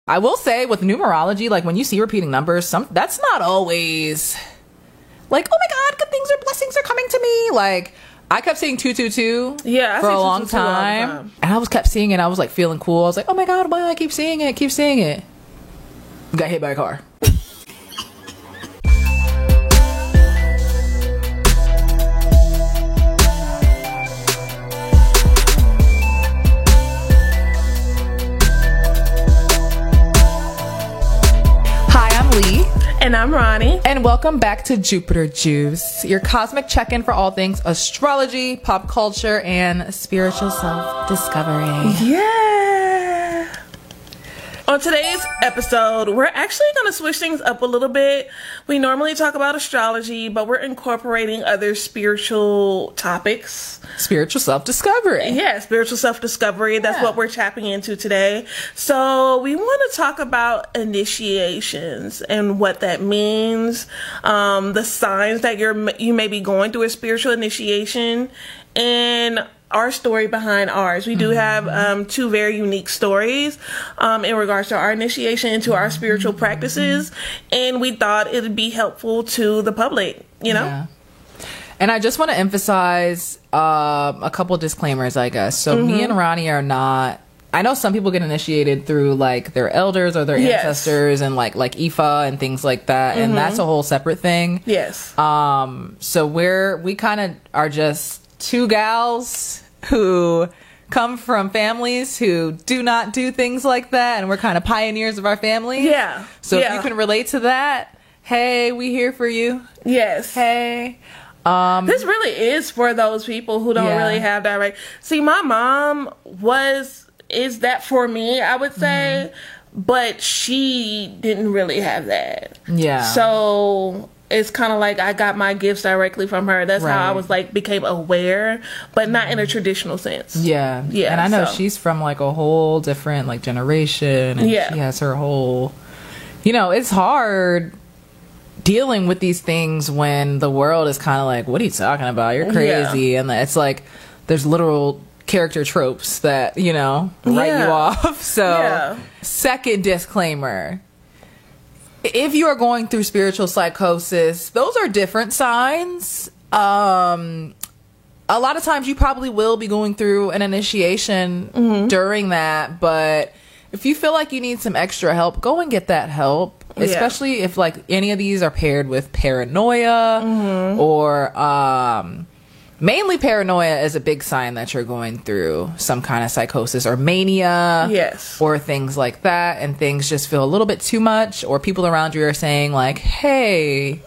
I will say with numerology, like when you see repeating numbers, that's not always like, oh my God, good things or blessings are coming to me. Like I kept seeing 222 for a long time. And I kept seeing it. I was like feeling cool. I was like, oh my God, why do I keep seeing it? Keep seeing it. Got hit by a car. And I'm Ronnie. And welcome back to Jupiter Juice, your cosmic check-in for all things astrology, pop culture, and spiritual self-discovery. Yeah. On today's episode, we're actually going to switch things up a little bit. We normally talk about astrology, but we're incorporating other spiritual topics. Spiritual self-discovery. Yeah, spiritual self-discovery. That's what we're tapping into today. So we want to talk about initiations and what that means, the signs that you may be going through a spiritual initiation, and our story behind ours. We do have two very unique stories in regards to our initiation into our spiritual practices, and we thought it would be helpful to the public, you know? Yeah. And I just want to emphasize a couple disclaimers, I guess. So me and Ronnie are not... I know some people get initiated through like their elders or their ancestors and like Ifa and things like that, and that's a whole separate thing. Yes. So we kind of are just two gals who come from families who do not do things like that, and we're kind of pioneers of our family. Yeah. So if you can relate to that, hey, we here for you. Yes. Hey. This really is for those people who don't really have that right. See, my mom is that for me, I would say, but she didn't really have that. Yeah. So it's kind of like I got my gifts directly from her. That's how I was like became aware, but not in a traditional sense. Yeah. Yeah. And I know she's from like a whole different like generation, and she has her whole, it's hard dealing with these things when the world is kind of like, what are you talking about? You're crazy. And it's like there's literal character tropes that, write you off. So second disclaimer, if you are going through spiritual psychosis, those are different signs. A lot of times you probably will be going through an initiation during that, but if you feel like you need some extra help, go and get that help. Especially if like any of these are paired with paranoia or mainly paranoia is a big sign that you're going through some kind of psychosis or mania. Yes. Or things like that, and things just feel a little bit too much, or people around you are saying like, hey,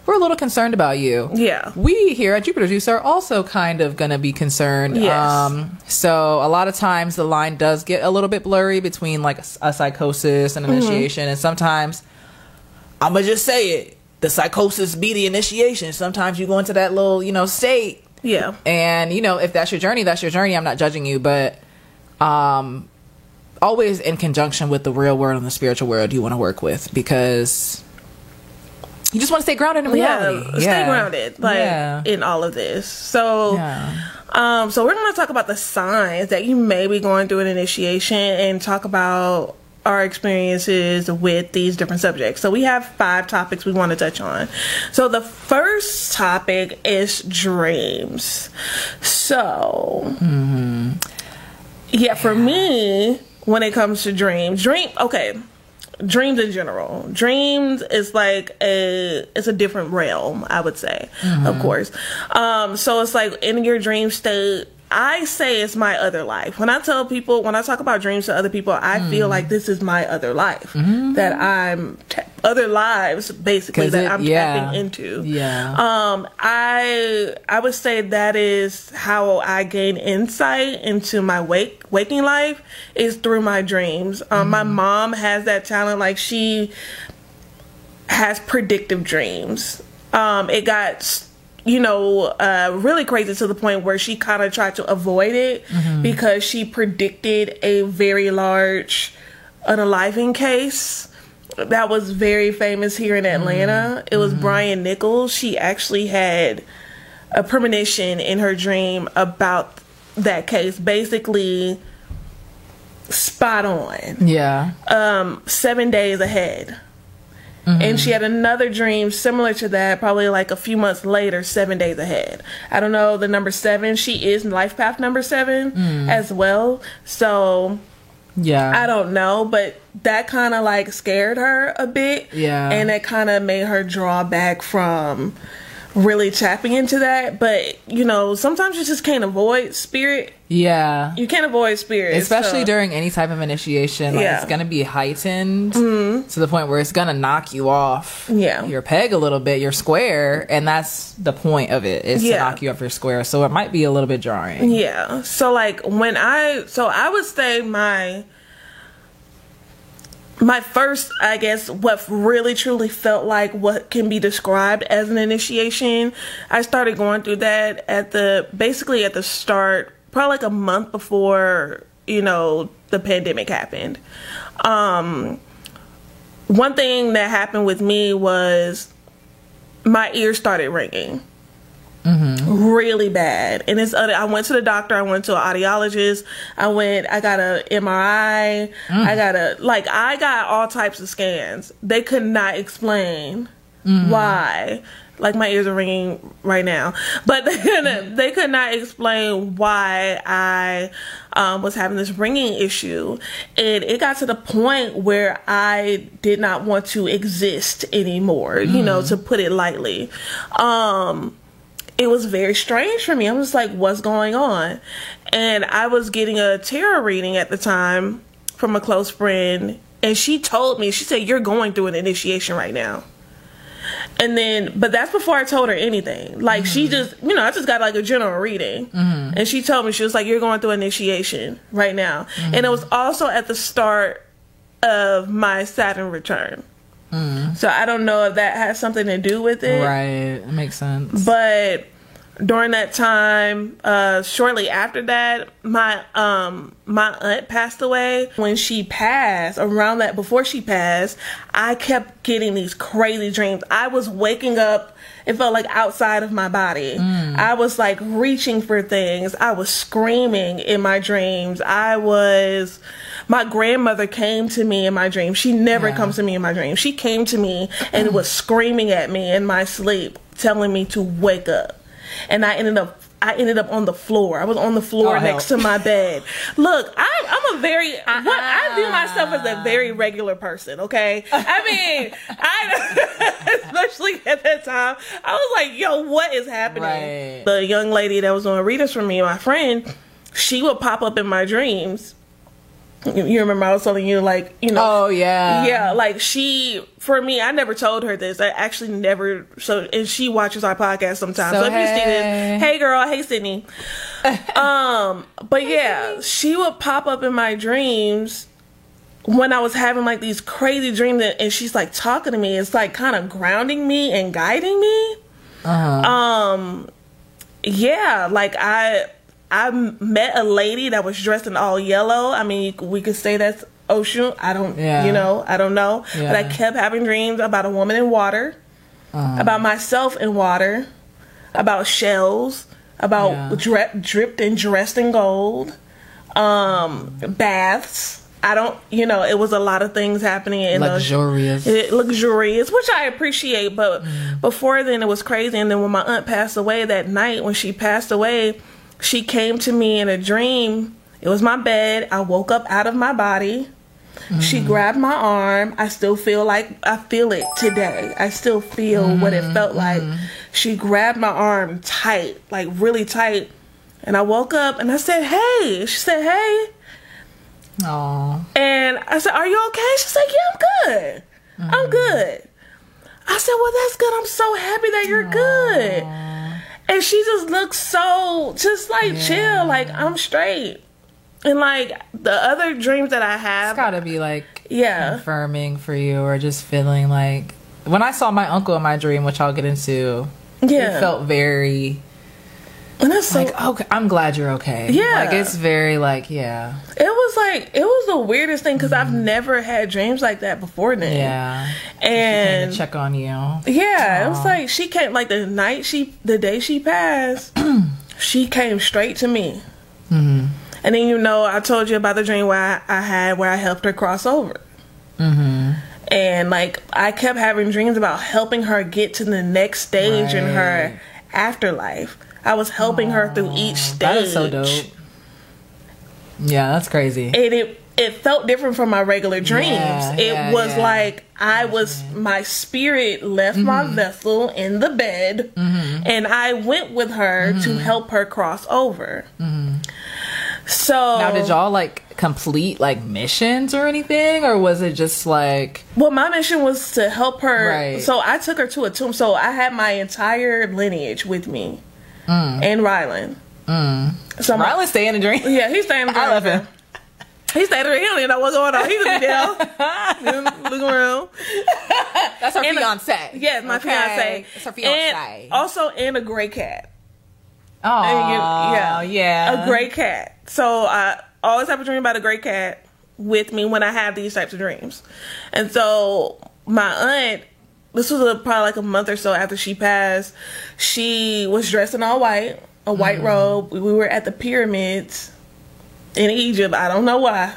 we're a little concerned about you. Yeah. We here at Jupiter Juice are also kind of going to be concerned. Yes. So a lot of times the line does get a little bit blurry between like a psychosis and initiation, and sometimes I'm going to just say it, the psychosis be the initiation. Sometimes you go into that little, state. Yeah. And, if that's your journey, that's your journey. I'm not judging you, but always in conjunction with the real world and the spiritual world you want to work with, because you just want to stay grounded in reality. Stay grounded, in all of this. So, so we're going to talk about the signs that you may be going through an initiation and talk about our experiences with these different subjects. So we have 5 topics we want to touch on. So the first topic is dreams. So for me, when it comes to dreams in general, dreams is like it's a different realm, I would say, of course. So it's like in your dream state, I say it's my other life. When I talk about dreams to other people, I feel like this is my other life, that I'm other lives basically that I'm tapping into. Yeah. I would say that is how I gain insight into my waking life is through my dreams. My mom has that talent. Like she has predictive dreams. It got really crazy to the point where she kind of tried to avoid it because she predicted a very large unaliving case that was very famous here in Atlanta. It was Brian Nichols. She actually had a premonition in her dream about that case. Basically, spot on. Yeah. 7 days ahead. And she had another dream similar to that, probably like a few months later, 7 days ahead. I don't know the number 7. She is life path number 7 as well. So yeah, I don't know, but that kind of like scared her a bit. Yeah. And it kind of made her draw back from really tapping into that. But you know, sometimes you just can't avoid spirit. Yeah, you can't avoid spirit, especially during any type of initiation. Like, it's gonna be heightened to the point where it's gonna knock you off your peg a little bit, your square, and that's the point of it, is to knock you off your square. So it might be a little bit jarring. Yeah. So like I would say my first, I guess, what really truly felt like what can be described as an initiation, I started going through that basically at the start, probably like a month before, you know, the pandemic happened. One thing that happened with me was my ears started ringing. Really bad. And I went to the doctor, I went to an audiologist, I got a MRI, I got all types of scans. They could not explain why. Like, my ears are ringing right now, but they could not explain why I was having this ringing issue. And it got to the point where I did not want to exist anymore, you know, to put it lightly. It was very strange for me. I was like, what's going on? And I was getting a tarot reading at the time from a close friend. And she told me, she said, you're going through an initiation right now. And then, but that's before I told her anything. Like, she just, you know, I just got like a general reading. And she told me, she was like, you're going through initiation right now. And it was also at the start of my Saturn return. So I don't know if that has something to do with it. Right, it makes sense. But during that time, shortly after that, my aunt passed away. When she passed, before she passed, I kept getting these crazy dreams. I was waking up, it felt like outside of my body. I was like reaching for things. I was screaming in my dreams. My grandmother came to me in my dreams. She never comes to me in my dreams. She came to me and was screaming at me in my sleep, telling me to wake up. And I ended up on the floor. I was on the floor next to my bed. Look, I'm a very, I view myself as a very regular person, okay? I mean, especially at that time, I was like, yo, what is happening? Right. The young lady that was doing readings for me, my friend, she would pop up in my dreams. You remember I was telling you, like, you know. Oh, yeah. Yeah, like, for me, I never told her this. I actually never, and she watches our podcast sometimes. So if you see this, hey girl, hey Sydney. But yeah, she would pop up in my dreams when I was having like these crazy dreams, and she's like talking to me. It's like kind of grounding me and guiding me. Yeah, like I met a lady that was dressed in all yellow. I mean, we could say that's Oshun. I don't know. Yeah. But I kept having dreams about a woman in water, about myself in water, about shells, about dripped and dressed in gold, baths. It was a lot of things happening in luxurious, which I appreciate. But before then, it was crazy. And then when my aunt passed away that night, when she passed away, she came to me in a dream. It was my bed. I woke up out of my body. She grabbed my arm. I still feel it today. I still feel what it felt like. She grabbed my arm tight, like really tight. And I woke up and I said, hey. She said, hey. Aww. And I said, are you okay? She said, yeah, I'm good. I'm good. I said, well, that's good. I'm so happy that you're good. And she just looks so, just like chill, like I'm straight. And like the other dreams that I have, it's gotta be like confirming for you, or just feeling like, when I saw my uncle in my dream, which I'll get into, it felt very, and that's like, okay, I'm glad you're okay. Yeah, like it's very like, it was the weirdest thing, because I've never had dreams like that before then. Yeah, and she came to check on you. Yeah, it was like she came, like the day she passed, she came straight to me. And then, you know, I told you about the dream where I had where I helped her cross over. Mm-hmm. And, like, I kept having dreams about helping her get to the next stage in her afterlife. I was helping her through each stage. That is so dope. Yeah, that's crazy. And it felt different from my regular dreams. It was like my spirit left my vessel in the bed, and I went with her to help her cross over. So now, did y'all like complete like missions or anything, or was it just like? Well, my mission was to help her. Right. So I took her to a tomb. So I had my entire lineage with me, and Rylan. So Rylan stay in the dream. Yeah, he's staying in the dream. I love him. He stayed there. He don't even know what's going on. He just be down, looking around. That's her fiance. Yes, my fiance. That's her fiance. And a gray cat. Oh, yeah, a gray cat. So I always have a dream about a gray cat with me when I have these types of dreams. And so my aunt, this was probably like a month or so after she passed. She was dressed in all white, a white robe. We were at the pyramids in Egypt. I don't know why,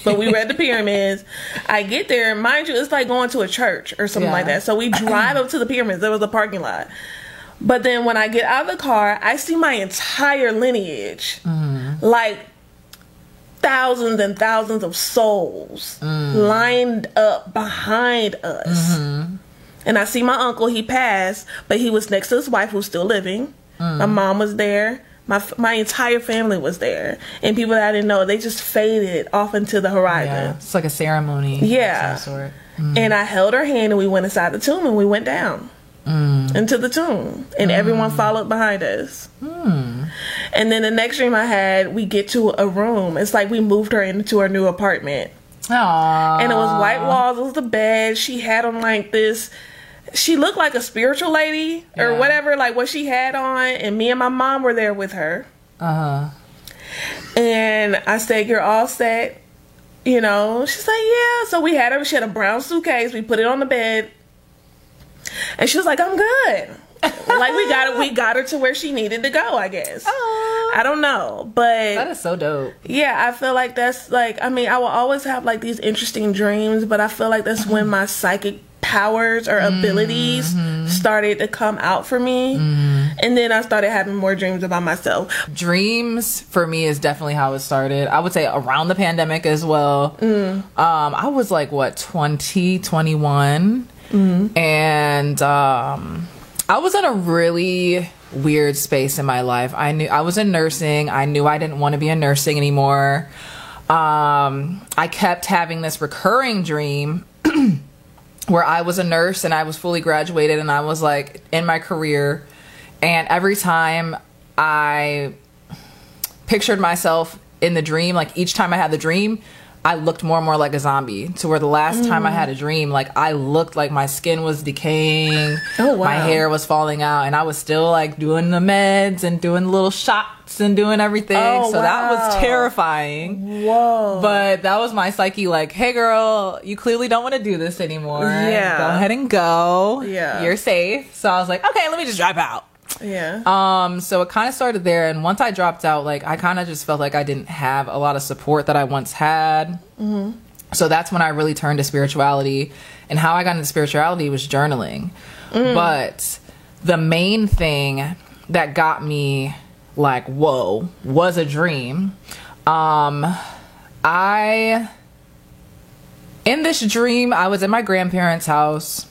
but we were at the pyramids. I get there, mind you, it's like going to a church or something like that. So we drive up to the pyramids. There was a parking lot. But then when I get out of the car, I see my entire lineage, like thousands and thousands of souls lined up behind us. And I see my uncle. He passed, but he was next to his wife who's still living. My mom was there. My entire family was there, and people that I didn't know, they just faded off into the horizon. Yeah, it's like a ceremony, of some sort. And I held her hand, and we went inside the tomb, and we went down into the tomb, and everyone followed behind us. And then the next dream I had, we get to a room. It's like we moved her into her new apartment. Aww. And it was white walls. It was the bed. She had on like this. She looked like a spiritual lady or whatever, like what she had on. And me and my mom were there with her. And I said, "You're all set." You know, she's like, "Yeah." So we had her. She had a brown suitcase. We put it on the bed. And she was like, "I'm good." Like we got her to where she needed to go, I guess. I don't know, but that is so dope. Yeah, I feel like that's like, I mean, I will always have like these interesting dreams, but I feel like that's when my psychic powers or abilities started to come out for me. And then I started having more dreams about myself. Dreams for me is definitely how it started. I would say around the pandemic as well. I was like 21, and I was in a really weird space in my life. I was in nursing. I knew I didn't want to be in nursing anymore. I kept having this recurring dream where I was a nurse and I was fully graduated and I was like in my career. And every time I pictured myself in the dream, like each time I had the dream, I looked more and more like a zombie, to where the last time I had a dream, like I looked like my skin was decaying, my hair was falling out, and I was still like doing the meds and doing little shots and doing everything. That was terrifying. Whoa. But that was my psyche, like, "Hey girl, you clearly don't want to do this anymore. Yeah. Go ahead and go. Yeah. You're safe." So I was like, okay, let me just drop out. Yeah. So it kind of started there, and once I dropped out, like I kind of just felt like I didn't have a lot of support that I once had. So that's when I really turned to spirituality, and how I got into spirituality was journaling. But the main thing that got me like, whoa, was a dream. In this dream, I was in my grandparents' house.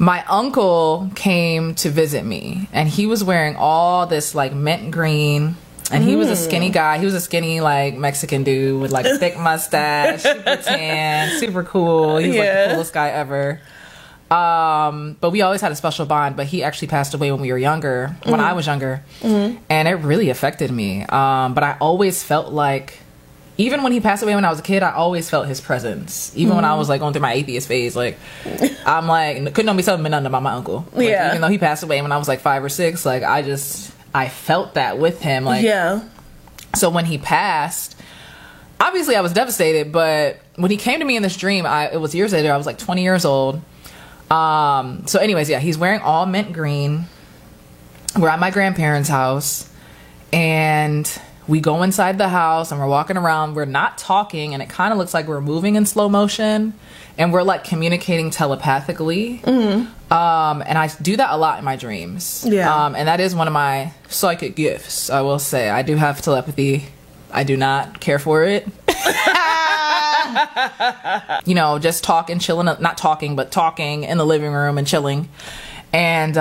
My uncle came to visit me, and he was wearing all this like mint green, and he was a skinny guy. He was a skinny like Mexican dude with like a thick mustache, super tan, super cool. He was like the coolest guy ever. But we always had a special bond, but he actually passed away when we were younger, when I was younger, and it really affected me. But I always felt like, even when he passed away when I was a kid, I always felt his presence. Even when I was like going through my atheist phase, like I'm like, couldn't know me something nothing about my uncle. Like, even though he passed away when I was like 5 or 6, like I felt that with him. Like, so when he passed, obviously I was devastated. But when he came to me in this dream, it was years later. I was like 20 years old. So anyways, he's wearing all mint green. We're at my grandparents' house. And we go inside the house and we're walking around. We're not talking, and it kind of looks like we're moving in slow motion, and we're like communicating telepathically. And I do that a lot in my dreams. And that is one of my psychic gifts, I will say. I do have telepathy. I do not care for it. You know, just talking, chilling, not talking, but talking in the living room and chilling. And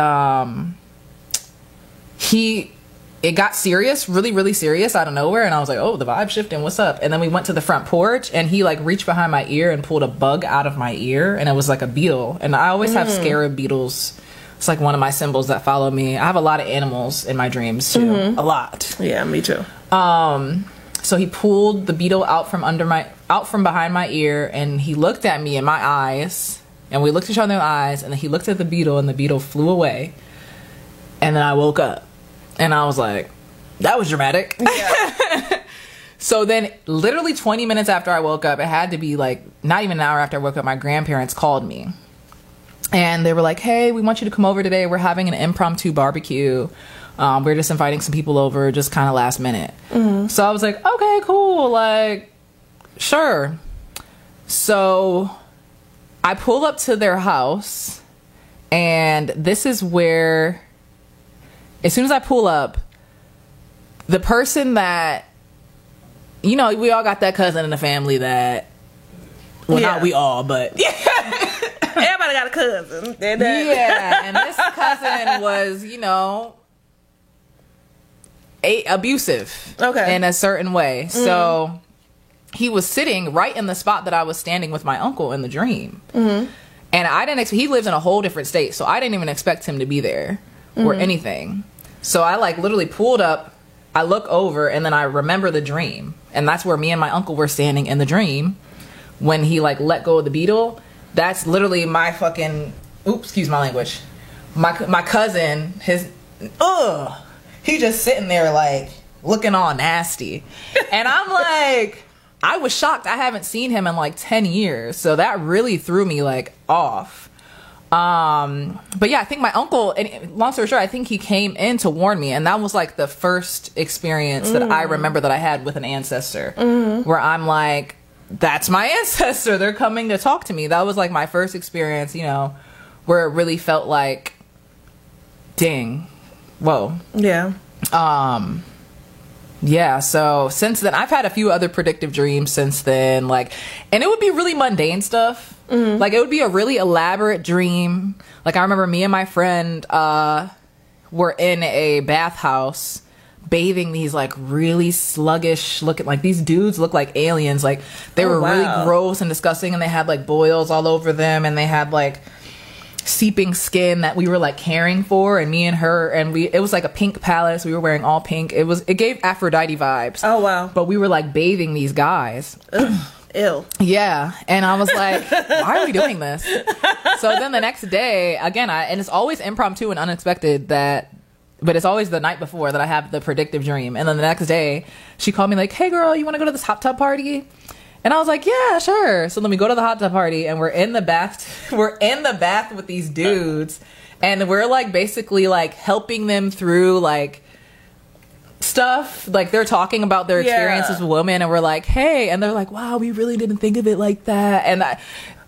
it got serious, really, really serious out of nowhere. And I was like, oh, the vibe's shifting. What's up? And then we went to the front porch, and he like reached behind my ear and pulled a bug out of my ear. And it was like a beetle. And I always have scarab beetles. It's like one of my symbols that follow me. I have a lot of animals in my dreams too. A lot. Yeah, me too. So he pulled the beetle out from behind my ear, and he looked at me in my eyes, and we looked each other in the eyes, and then he looked at the beetle, and the beetle flew away. And then I woke up, and I was like, that was dramatic. Yeah. So then literally 20 minutes after I woke up, it had to be like not even an hour after I woke up, my grandparents called me, and they were like, hey, we want you to come over today. We're having an impromptu barbecue. We're just inviting some people over, just kind of last minute. So I was like, okay, cool. Like, sure. So I pull up to their house, and this is where, as soon as I pull up, the person that, you know, we all got that cousin in the family that, well, not we all, but everybody got a cousin. Yeah, and this cousin was, you know, abusive in a certain way. So he was sitting right in the spot that I was standing with my uncle in the dream. And I didn't he lives in a whole different state, so I didn't even expect him to be there or anything. So I like literally pulled up, I look over, and then I remember the dream, and that's where me and my uncle were standing in the dream when he like let go of the beetle. That's literally my fucking excuse my language, my cousin, his he just sitting there like looking all nasty. And I'm like, I was shocked. I haven't seen him in like 10 years. So that really threw me like off. But yeah, I think my uncle, and long story short, I think he came in to warn me. And that was like the first experience that I remember that I had with an ancestor, where I'm like, that's my ancestor. They're coming to talk to me. That was like my first experience, you know, where it really felt like, dang. Whoa. Yeah. Yeah, so since then I've had a few other predictive dreams since then, like, and it would be really mundane stuff. Like it would be a really elaborate dream. Like I remember me and my friend were in a bathhouse bathing these like really sluggish looking, like these dudes look like aliens. Like they were really gross and disgusting, and they had like boils all over them, and they had like seeping skin that we were like caring for, and me and her, and it was like a pink palace. We were wearing all pink. It gave Aphrodite vibes. Oh wow. But we were like bathing these guys. Ew. Yeah. And I was like, why are we doing this? So then the next day again, and it's always impromptu and unexpected, but it's always the night before that I have the predictive dream. And then the next day she called me like, hey girl, you want to go to this hot tub party? And I was like, yeah, sure. So then we go to the hot tub party, and we're in the bath with these dudes, and we're like basically like helping them through like stuff. Like they're talking about their experiences with women, and we're like, hey, and they're like, wow, we really didn't think of it like that. And the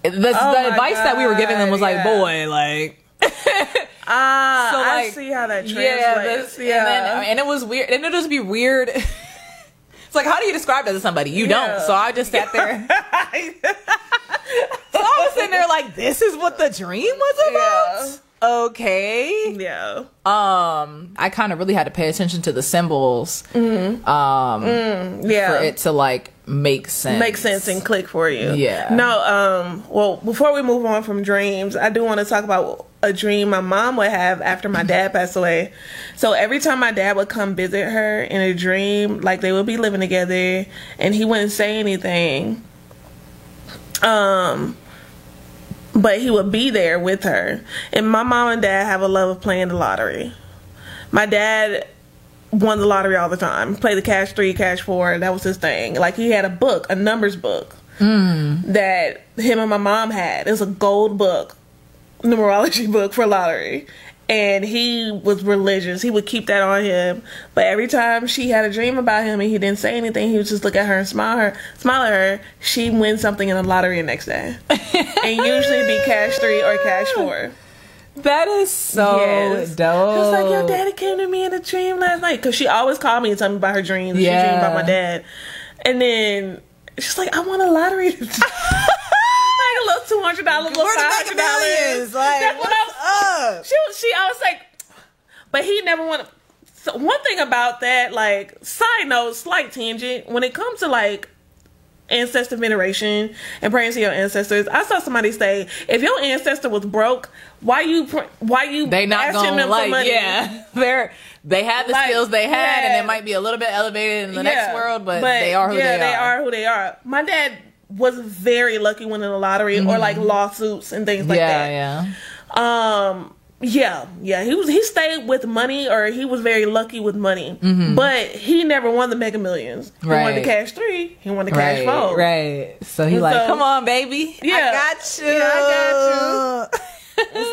advice that we were giving them was like, boy, like so like, I see how that translates. And it was weird, and it'll just be weird. It's like, how do you describe that to somebody? You don't. So I just sat there. So I was sitting there like, this is what the dream was about? Okay. Yeah. I kind of really had to pay attention to the symbols. For it to like make sense and click for you. Yeah. No, well, before we move on from dreams, I do want to talk about a dream my mom would have after my dad passed away. So every time my dad would come visit her in a dream, like they would be living together, and he wouldn't say anything. But he would be there with her. And my mom and dad have a love of playing the lottery. My dad won the lottery all the time. Play the cash 3, cash 4. That was his thing. Like he had a book, a numbers book that him and my mom had. It was a gold book, numerology book for lottery. and he was religious. He would keep that on him. But every time she had a dream about him and he didn't say anything, he would just look at her and smile at her. She'd win something in the lottery the next day. And usually be cash 3 or cash 4. That is so dope. She was like, your daddy came to me in a dream last night. Because she always called me and tell me about her dreams. She dreamed about my dad. And then she's like, I won a lottery. Like a little $200, little $500. Like, that's what I was. I was like, but he never wanted. So one thing about that, like, side note, slight tangent, when it comes to like ancestor veneration and praying to your ancestors, I saw somebody say, if your ancestor was broke, why you they not asking gonna, them like, for money? Yeah, they had the skills they had, and they might be a little bit elevated in the next world, but they are who they are. They are who they are. My dad was very lucky winning the lottery or like lawsuits and things like that. He stayed with money, or he was very lucky with money, but he never won the Mega Millions. He won the cash 3. He won the cash 4. Right. So he's like, come on, baby. Yeah, I got you. Yeah, I got you.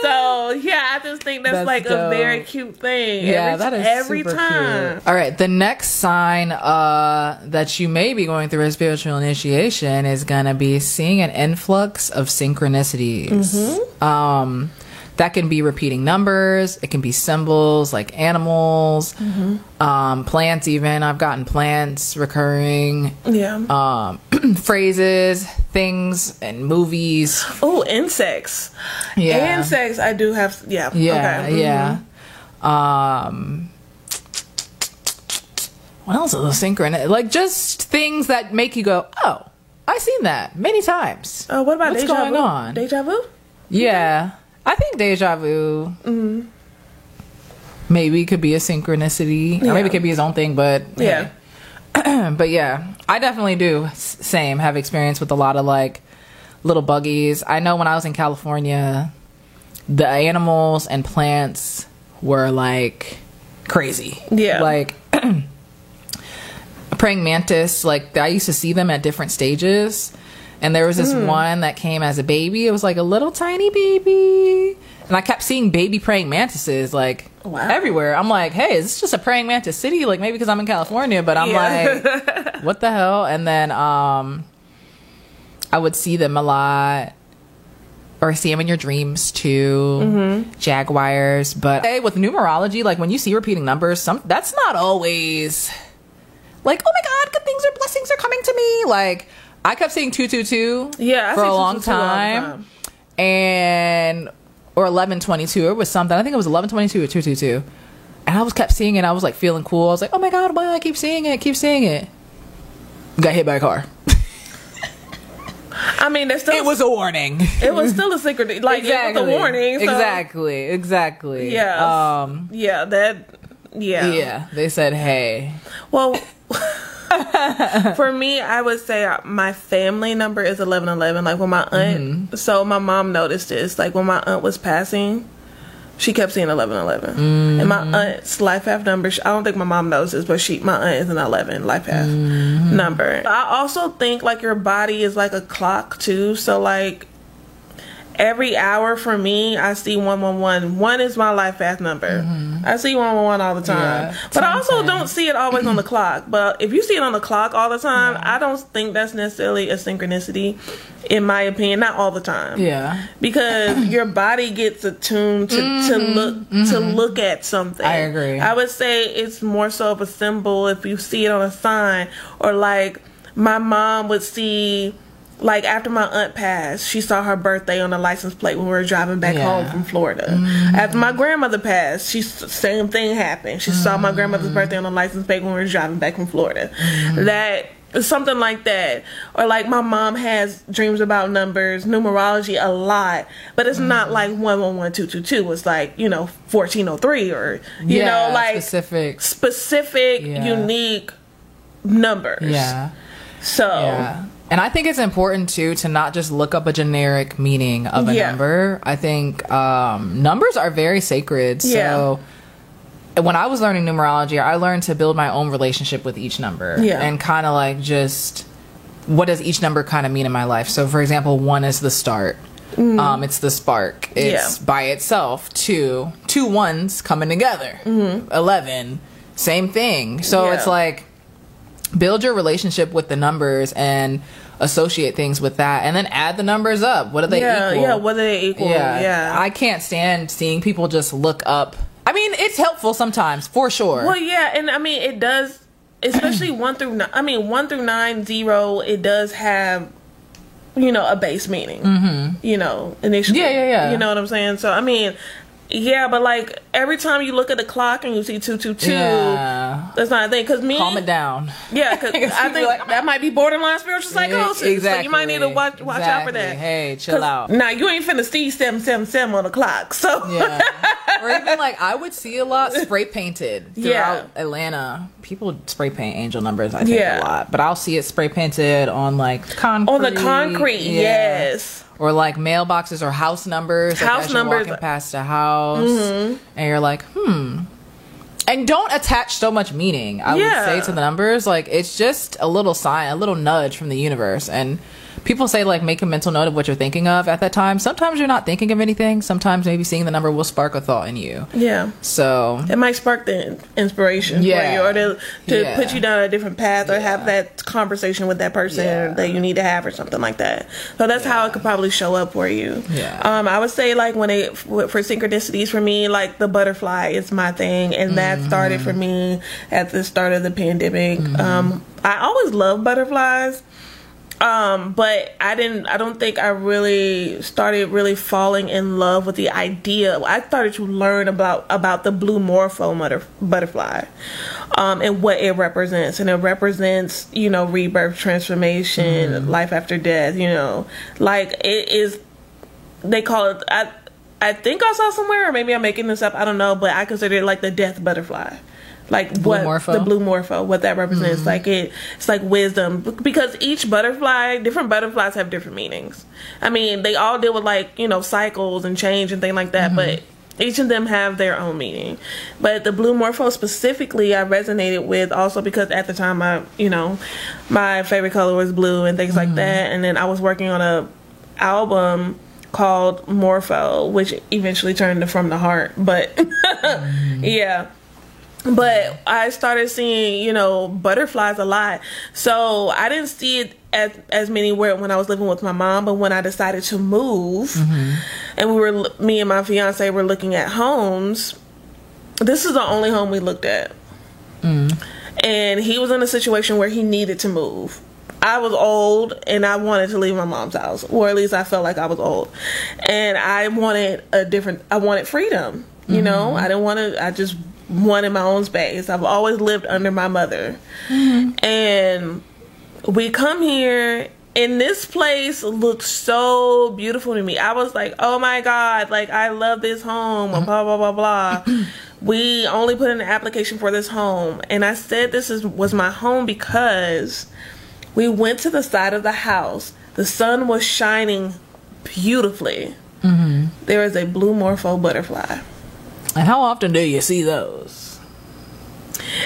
So yeah, I just think that's like dope. A very cute thing. Yeah, that is every super time. Cute. All right, the next sign that you may be going through a spiritual initiation is gonna be seeing an influx of synchronicities. That can be repeating numbers. It can be symbols like animals, plants. Even I've gotten plants recurring. Yeah. Phrases, things, and movies. Oh, insects. Yeah, insects. I do have. Yeah. Yeah. Okay. Yeah. What else is a synchron? Like just things that make you go, "Oh, I've seen that many times." Oh, what about what's deja going vu? on? Deja vu. Yeah. I think deja vu maybe could be a synchronicity, or maybe it could be his own thing, but yeah. But yeah, I definitely do same have experience with a lot of like little buggies. I know when I was in California, the animals and plants were like crazy. Yeah, like praying mantis, like I used to see them at different stages. And there was this one that came as a baby. It was like a little tiny baby. And I kept seeing baby praying mantises like everywhere. I'm like, hey, is this just a praying mantis city? Like maybe because I'm in California, but I'm like, what the hell? And then I would see them a lot. Or see them in your dreams too. Jaguars. But hey, with numerology, like when you see repeating numbers, that's not always like, oh my God, good things or blessings are coming to me. Like, I kept saying 222 for a long time. And or 1122. It was something. I think it was 1122 or 222. And I kept seeing it. I was like feeling cool. I was like, oh my God, why I keep seeing it? Keep seeing it. Got hit by a car. I mean, it was a warning. It was still a secret. Like exactly. It was a warning. So. Exactly. Yeah. Yeah. They said, hey. Well. For me, I would say my family number is 1111. Like when my aunt, so my mom noticed this. Like when my aunt was passing, she kept seeing 1111. And my aunt's life path number, I don't think my mom knows this, but my aunt is an 11 life path number. I also think like your body is like a clock too. So like every hour for me, I see 111. 1 is my life path number. I see 111 all the time. Yeah, but I also don't see it always on the clock. But if you see it on the clock all the time, I don't think that's necessarily a synchronicity, in my opinion. Not all the time. Yeah. Because your body gets attuned to look at something. I agree. I would say it's more so of a symbol if you see it on a sign. Or like my mom would see... Like after my aunt passed, she saw her birthday on the license plate when we were driving back home from Florida. After my grandmother passed, same thing happened. She saw my grandmother's birthday on the license plate when we were driving back from Florida. That something like that. Or like my mom has dreams about numbers, numerology a lot, but it's not like 111222. It's like 1403 or you know like specific unique numbers. Yeah. So. Yeah. And I think it's important too to not just look up a generic meaning of a number. I think numbers are very sacred. So when I was learning numerology, I learned to build my own relationship with each number and kind of like just what does each number kind of mean in my life. So for example, 1 is the start. It's the spark. It's by itself. Two ones coming together. 11. Same thing. So it's like, build your relationship with the numbers and associate things with that, and then add the numbers up. What do they equal? Yeah, what do they equal? Yeah. I can't stand seeing people just look up. I mean, it's helpful sometimes, for sure. Well, yeah, and I mean, it does, especially 1 through 9, 0, it does have, a base meaning, initially. Yeah. You know what I'm saying? So, I mean, yeah, but like every time you look at the clock and you see 222, that's not a thing. Cause calm it down. Yeah, because I think that might be borderline spiritual psychosis. Exactly. So you might need to watch out for that. Hey, chill out. Now you ain't finna see 777 on the clock. So or even like I would see a lot spray painted throughout Atlanta. People spray paint angel numbers. I think a lot, but I'll see it spray painted on like concrete. On the concrete, yes. Or like mailboxes or house numbers. House numbers. Walking past a house, and you're like, And don't attach so much meaning. I would say to the numbers, like it's just a little sign, a little nudge from the universe. And people say like make a mental note of what you're thinking of at that time. Sometimes you're not thinking of anything. Sometimes maybe seeing the number will spark a thought in you. Yeah. So it might spark the inspiration for you, or to put you down a different path, or have that conversation with that person that you need to have, or something like that. So that's how it could probably show up for you. Yeah. I would say like for synchronicities for me, like the butterfly is my thing, and that started for me at the start of the pandemic. I always loved butterflies. But I don't think I really started falling in love with the idea. I started to learn about the blue morpho butterfly, and what it represents. And it represents, rebirth, transformation, life after death, like it is, they call it, I think I saw somewhere, or maybe I'm making this up, I don't know, but I consider it like the death butterfly. Like the blue morpho, what that represents. Like it's like wisdom, because each butterfly, different butterflies have different meanings. I mean, they all deal with like, cycles and change and things like that, but each of them have their own meaning. But the blue morpho specifically, I resonated with also because at the time my favorite color was blue and things like that. And then I was working on a album called Morpho, which eventually turned to From the Heart. But yeah. But I started seeing, butterflies a lot. So I didn't see it as many when I was living with my mom. But when I decided to move, and me and my fiance were looking at homes, this is the only home we looked at. And he was in a situation where he needed to move. I was old and I wanted to leave my mom's house, or at least I felt like I was old. And I wanted freedom. I just wanted my own space. I've always lived under my mother. And we come here, and this place looks so beautiful to me. I was like, oh my God, like I love this home, blah, blah, blah, blah. We only put in an application for this home. And I said was my home because we went to the side of the house. The sun was shining beautifully. There is a blue morpho butterfly. And how often do you see those?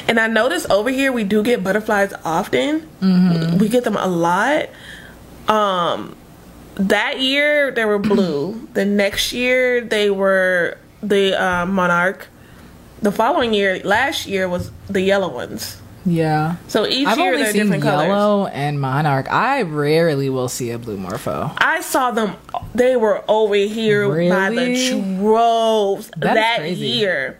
And I notice over here we do get butterflies often. We get them a lot. That year they were blue. The next year they were the monarch. The following year, last year, was the yellow ones. Yeah. So each year they're different colors. Yellow and monarch. I rarely will see a blue morpho. I saw them. They were over here by the droves that year.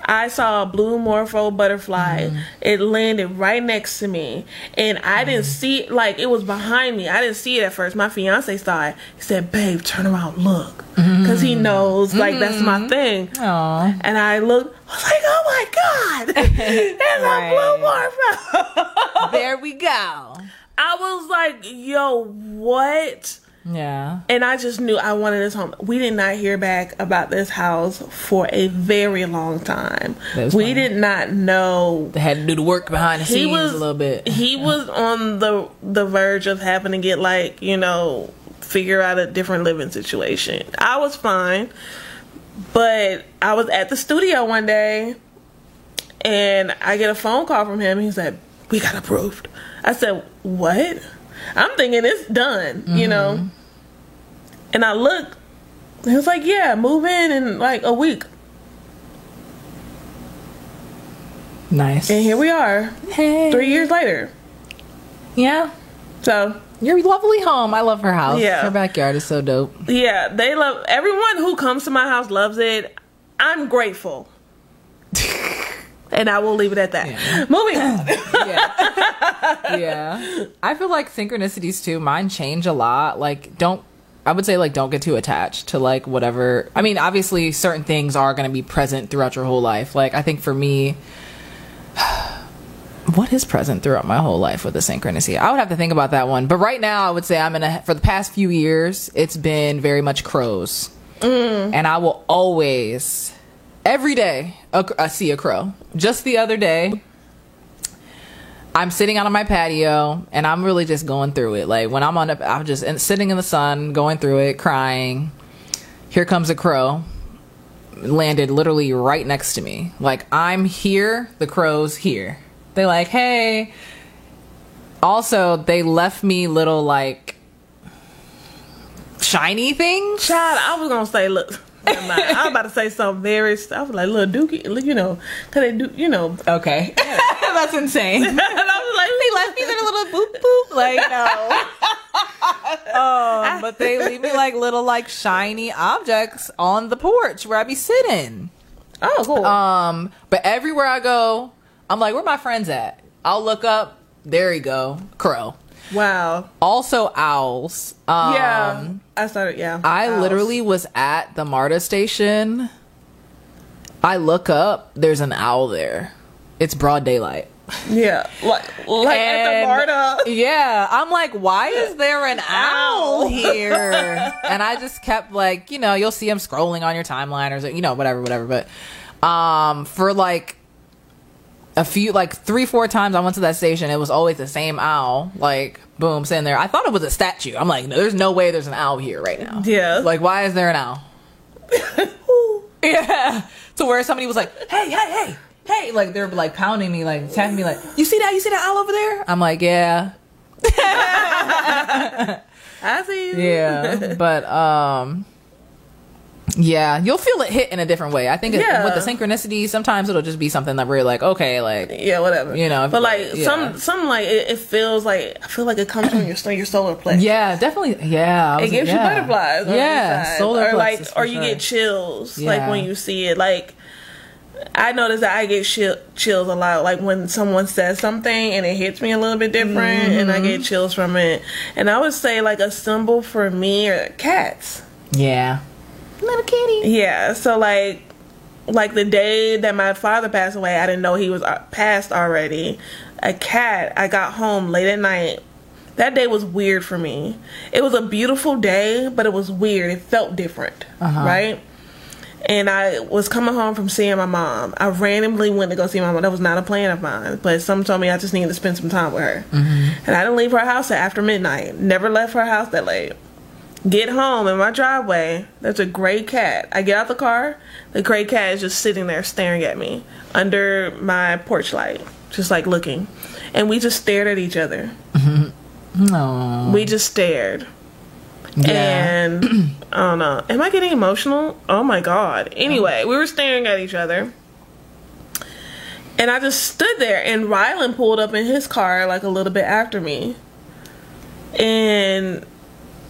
I saw a blue morpho butterfly. It landed right next to me, and I didn't see it. Like, it was behind me. I didn't see it at first. My fiance saw it. He said, "Babe, turn around, look," because he knows like that's my thing. Aww. And I looked. I was like, "Oh my God, there's a blue morpho." There we go. I was like, "Yo, what?" Yeah. And I just knew I wanted this home. We did not hear back about this house for a very long time. We did not know. They had to do the work behind the scenes a little bit. He was on the verge of having to get figure out a different living situation. I was fine. But I was at the studio one day and I get a phone call from him. He said, "We got approved." I said, "What?" I'm thinking it's done, you know. And I looked. He was like, yeah, move in like a week. Nice. And here we are. Hey. 3 years later. Yeah. So your lovely home. I love her house. Yeah. Her backyard is so dope. Yeah, they love, everyone who comes to my house loves it. I'm grateful. And I will leave it at that. Yeah. Moving on. Yeah. I feel like synchronicities too, mine change a lot. Like, I would say, like, don't get too attached to, like, whatever. I mean, obviously, certain things are going to be present throughout your whole life. Like, I think for me, what is present throughout my whole life with a synchronicity? I would have to think about that one. But right now, I would say for the past few years, it's been very much crows. And I will always, every day, I see a crow. Just the other day, I'm sitting out on my patio and I'm really just going through it. Like when I'm just sitting in the sun, going through it, crying. Here comes a crow. Landed literally right next to me. Like I'm here, the crow's here. They like, hey. Also, they left me little like shiny things. Child, I was gonna say, look. I was about to say something very. I was like, little dookie, you know, cause they do, you know. Okay, yeah. That's insane. And I was like, they left me their little boop boop, like no. But they leave me like little like shiny objects on the porch where I be sitting. Oh, cool. But everywhere I go, I'm like, where my friends at? I'll look up. There you go, crow. Wow. Also owls. Yeah. I started, yeah. I literally was at the MARTA station. I look up, there's an owl there. It's broad daylight. Yeah. Like at the MARTA. Yeah. I'm like, why is there an owl here? And I just kept like, you know, you'll see them scrolling on your timeline or, you know, whatever. But for like a few, like 3-4 times I went to that station, it was always the same owl, like boom, sitting there. I thought it was a statue. I'm like, no, there's no way there's an owl here right now. Yeah. Like, why is there an owl? Yeah. So where somebody was like, hey, like they're like pounding me, like tapping me, like, you see that owl over there? I'm like, yeah. I see you. Yeah. But yeah, you'll feel it hit in a different way. I think with the synchronicity, sometimes it'll just be something that we're like, okay, like, yeah, whatever, you know. But like some like it feels like, I feel like it comes from your solar plexus. Yeah, definitely. Yeah, it gives you butterflies. Yeah, solar plexus, or you get chills like when you see it. Like I notice that I get chills a lot. Like when someone says something and it hits me a little bit different, and I get chills from it. And I would say like a symbol for me are cats. Yeah. Little kitty. Yeah, so like the day that my father passed away, I didn't know he was passed already. A cat, I got home late at night. That day was weird for me. It was a beautiful day, but it was weird. It felt different, right? And I was coming home from seeing my mom. I randomly went to go see my mom. That was not a plan of mine, but someone told me I just needed to spend some time with her. And I didn't leave her house till after midnight. Never left her house that late. Get home in my driveway, there's a gray cat. I get out the car, the gray cat is just sitting there staring at me under my porch light, just like looking. And we just stared at each other. Aww. We just stared. Yeah. And I don't know. Am I getting emotional? Oh my God. Anyway, we were staring at each other. And I just stood there, and Rylan pulled up in his car like a little bit after me. And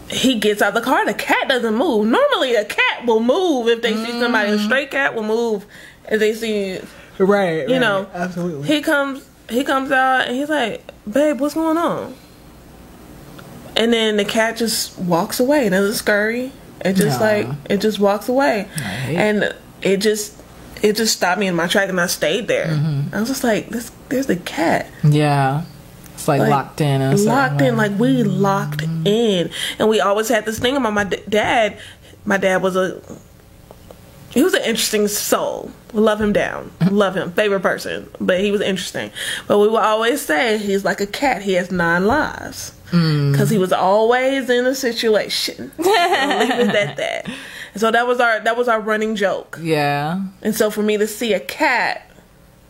he gets out the car. The cat doesn't move. Normally, a cat will move if they see somebody. A stray cat will move if they see, right? You know, absolutely. He comes out and he's like, "Babe, what's going on?" And then the cat just walks away. It doesn't scurry. It just it just walks away, and it just stopped me in my track, and I stayed there. I was just like, "There's the cat." Yeah. It's like locked in. Like we locked in. And we always had this thing about my dad. My dad was he was an interesting soul. Love him down. Love him. Favorite person. But he was interesting. But we would always say he's like a cat. He has 9 lives. Because he was always in a situation. Leave it at that. And so that was our running joke. Yeah. And so for me to see a cat,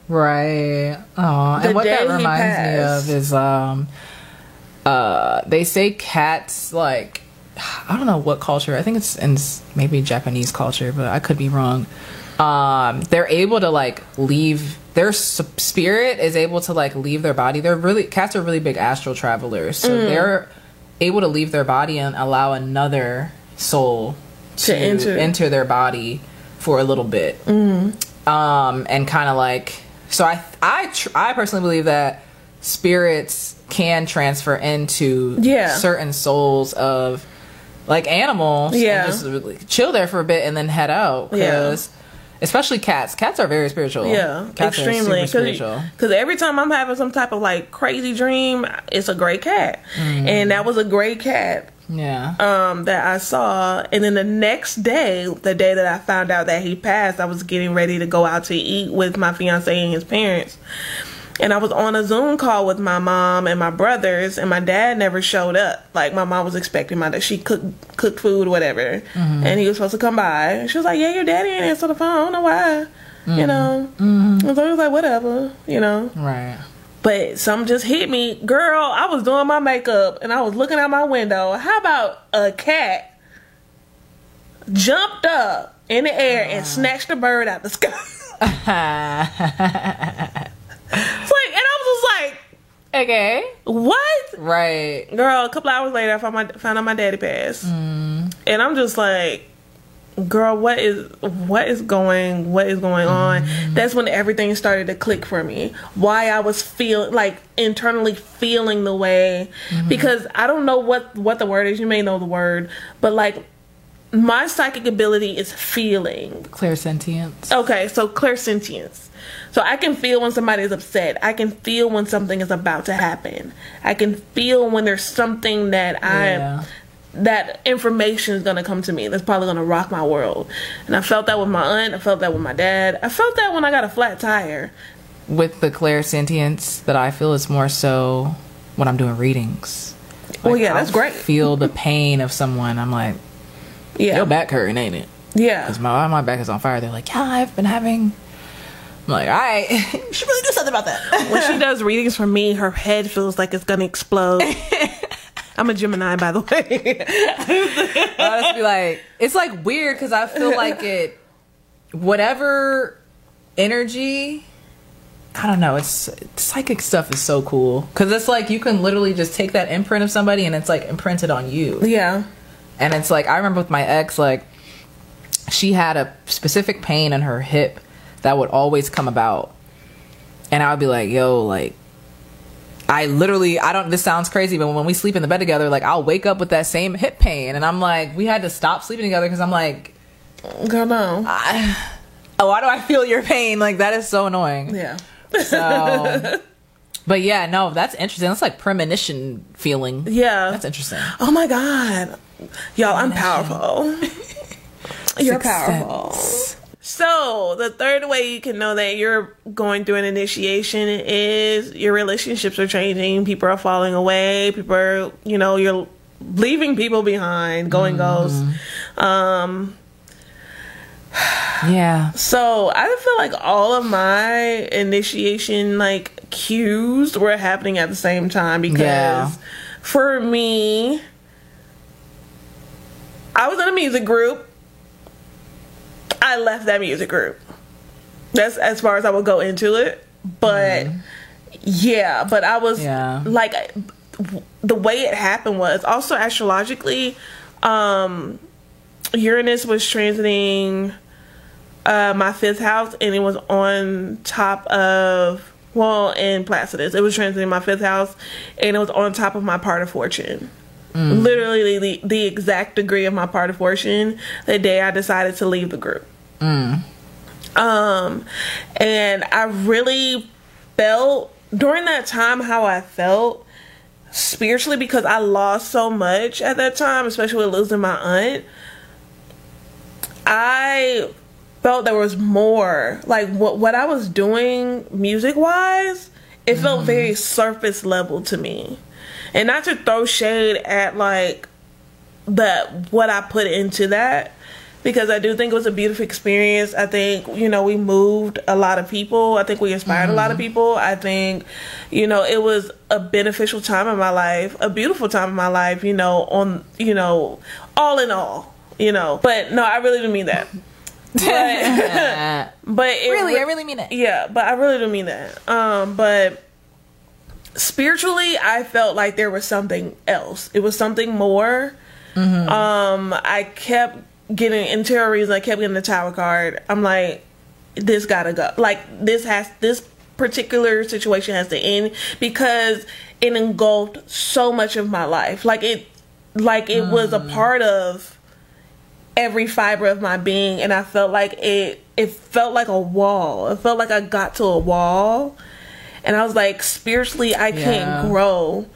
right. Oh, and what that reminds me of is they say cats, like, I don't know what culture. I think it's in maybe Japanese culture, but I could be wrong. They're able to like leave, their spirit is able to like leave their body. Cats are really big astral travelers, so they're able to leave their body and allow another soul to enter their body for a little bit. And kind of like, so I personally believe that spirits can transfer into certain souls of like animals and just really chill there for a bit and then head out, because especially cats are very spiritual. Cats extremely are super spiritual, because every time I'm having some type of like crazy dream, it's a gray cat, and that was a gray cat that I saw. And then the next day, the day that I found out that he passed, I was getting ready to go out to eat with my fiance and his parents. And I was on a Zoom call with my mom and my brothers, and my dad never showed up. Like, my mom was expecting she cooked food or whatever, and he was supposed to come by. And she was like, yeah, your daddy ain't answer the phone. I don't know why, you know. And so he was like, whatever, you know. Right. But something just hit me. Girl, I was doing my makeup, and I was looking out my window. How about a cat jumped up in the air and snatched a bird out the sky? It's like, and I was just like, okay, what? Right, girl. A couple hours later, I found out my daddy passed, and I'm just like, girl, what is going on? That's when everything started to click for me. Why I was internally feeling the way, because I don't know what the word is. You may know the word, but like, my psychic ability is feeling. Clairsentience. Okay, so clairsentience. So I can feel when somebody is upset. I can feel when something is about to happen. I can feel when there's something that that information is going to come to me that's probably going to rock my world. And I felt that with my aunt. I felt that with my dad. I felt that when I got a flat tire. With the clairsentience that I feel is more so when I'm doing readings. Like, well, yeah, that's great. Feel the pain of someone. I'm like, your back hurting, ain't it? Yeah. Because my back is on fire. They're like, yeah, I've been having... I'm like, all right, you should really do something about that. When she does readings for me, her head feels like it's going to explode. I'm a Gemini, by the way. I just be like, it's like weird because I feel like whatever energy, I don't know, it's psychic stuff is so cool. Because it's like you can literally just take that imprint of somebody and it's like imprinted on you. Yeah. And it's like, I remember with my ex, like, she had a specific pain in her hip that would always come about, and I would be like, yo, like, this sounds crazy, but when we sleep in the bed together, like, I'll wake up with that same hip pain, and I'm like, we had to stop sleeping together because I'm like, girl, no, why do I feel your pain? Like, that is so annoying. Yeah. So, but yeah, no, that's interesting. That's like premonition feeling. Yeah, that's interesting. Oh my god, y'all, I'm powerful. You're powerful. So, the third way you can know that you're going through an initiation is your relationships are changing. People are falling away. People are, you're leaving people behind, going ghost. Yeah. So, I feel like all of my initiation, like, cues were happening at the same time because for me, I was in a music group. I left that music group. That's as far as I would go into it. But but I was like, the way it happened was also astrologically, Uranus was transiting my 5th house, and it was on top of, in Placidus, it was transiting my 5th house, and it was on top of my part of fortune. Literally the exact degree of my part of fortune the day I decided to leave the group. And I really felt during that time how I felt spiritually, because I lost so much at that time, especially with losing my aunt. I felt there was more, like what I was doing music wise, it felt very surface level to me. And not to throw shade at like what I put into that, because I do think it was a beautiful experience. I think, you know, we moved a lot of people. I think we inspired a lot of people. I think, you know, it was a beneficial time in my life, a beautiful time in my life, you know, on, you know, all in all, you know. But no, I really do mean that. But I really mean it. Yeah, but I really do mean that. But spiritually, I felt like there was something else. It was something more. I kept getting into a reason. I kept getting the Tower card. I'm like, this gotta go. Like, this particular situation has to end, because it engulfed so much of my life. Like it was a part of every fiber of my being, and I felt like it felt like a wall. It felt like I got to a wall, and I was like, spiritually, I can't grow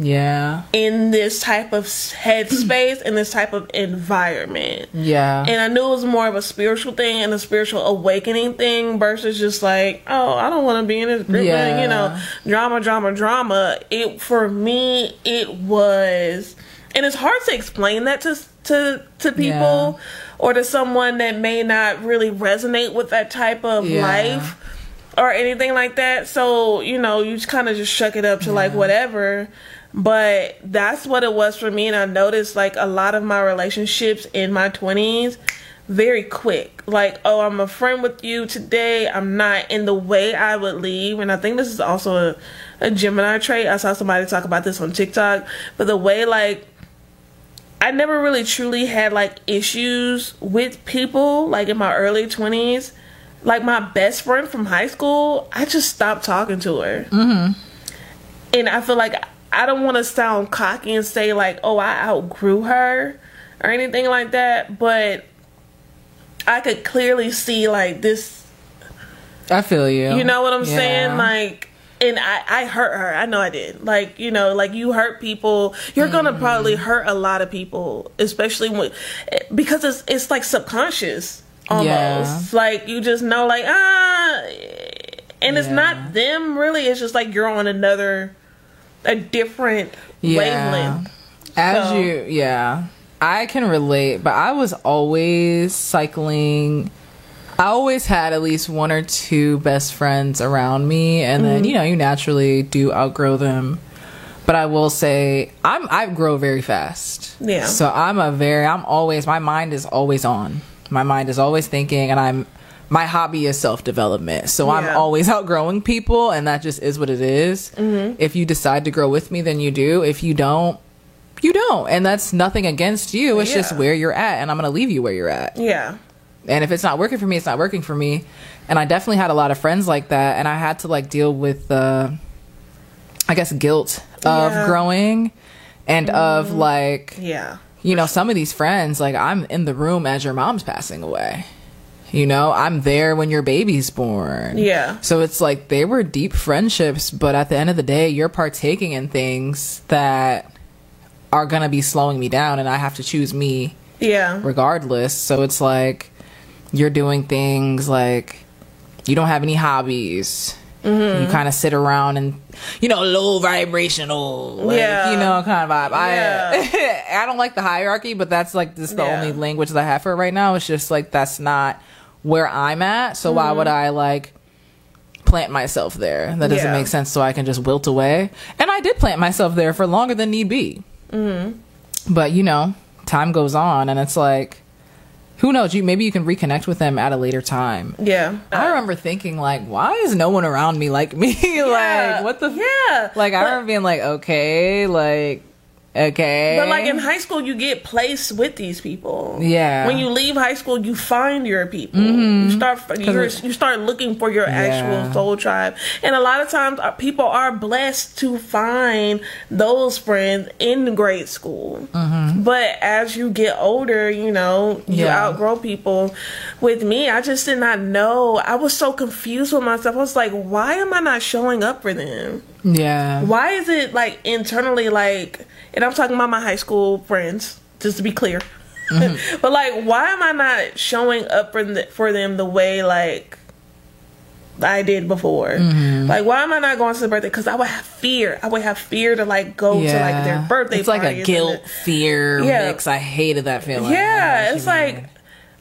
in this type of headspace, in this type of environment. And I knew it was more of a spiritual thing and a spiritual awakening thing versus just like, oh, I don't want to be in this group thing, you know, drama. For me, it was, and it's hard to explain that to people or to someone that may not really resonate with that type of life or anything like that. So, you know, you kind of just shuck it up to like whatever. But that's what it was for me. And I noticed like a lot of my relationships in my 20s very quick. Like, oh, I'm a friend with you today. I'm not, in the way I would leave. And I think this is also a Gemini trait. I saw somebody talk about this on TikTok. But the way, like, I never really truly had like issues with people like in my early 20s. Like my best friend from high school, I just stopped talking to her. And I feel like I don't want to sound cocky and say like, oh, I outgrew her or anything like that, but I could clearly see like this. I feel you. You know what I'm saying? Like, and I hurt her. I know I did. Like, you know, like you hurt people. You're going to probably hurt a lot of people, especially because it's like subconscious almost. Like you just know like, and it's not them really. It's just like you're on a different wavelength. I can relate, but I was always cycling. I always had at least one or two best friends around me, and then, you know, you naturally do outgrow them. But I will say, I grow very fast. Yeah. So my mind is always on. My mind is always thinking, and my hobby is self-development. So I'm always outgrowing people, and that just is what it is. If you decide to grow with me, then you do. If you don't, you don't. And that's nothing against you. It's just where you're at, and I'm going to leave you where you're at. Yeah. And if it's not working for me, it's not working for me. And I definitely had a lot of friends like that. And I had to like deal with, I guess, guilt of growing and of like, you know, some of these friends, like I'm in the room as your mom's passing away. You know, I'm there when your baby's born. Yeah. So it's like they were deep friendships. But at the end of the day, you're partaking in things that are going to be slowing me down. And I have to choose me regardless. So it's like, you're doing things like you don't have any hobbies. You kind of sit around and, you know, low vibrational, like, you know, kind of vibe. I don't like the hierarchy, but that's like this the only language that I have for it right now. It's just like that's not where I'm at. So why would I like plant myself there? That doesn't make sense. So I can just wilt away. And I did plant myself there for longer than need be. But you know, time goes on, and it's like, who knows? Maybe you can reconnect with them at a later time. Yeah. I remember thinking, like, why is no one around me like me? Like, what the... Like, I remember being like, okay, like... Okay. But like in high school, you get placed with these people. Yeah. When you leave high school, you find your people. You start looking for your actual soul tribe. And a lot of times people are blessed to find those friends in grade school. But as you get older, you know, you outgrow people. With me, I just did not know. I was so confused with myself. I was like, why am I not showing up for them? Yeah. Why is it like internally like... And I'm talking about my high school friends, just to be clear. But like, why am I not showing up for them the way like I did before? Like, why am I not going to the birthday? Because I would have fear. I would have fear to like go to like their birthday. It's like a guilt fear mix. I hated that feeling. Yeah, it's like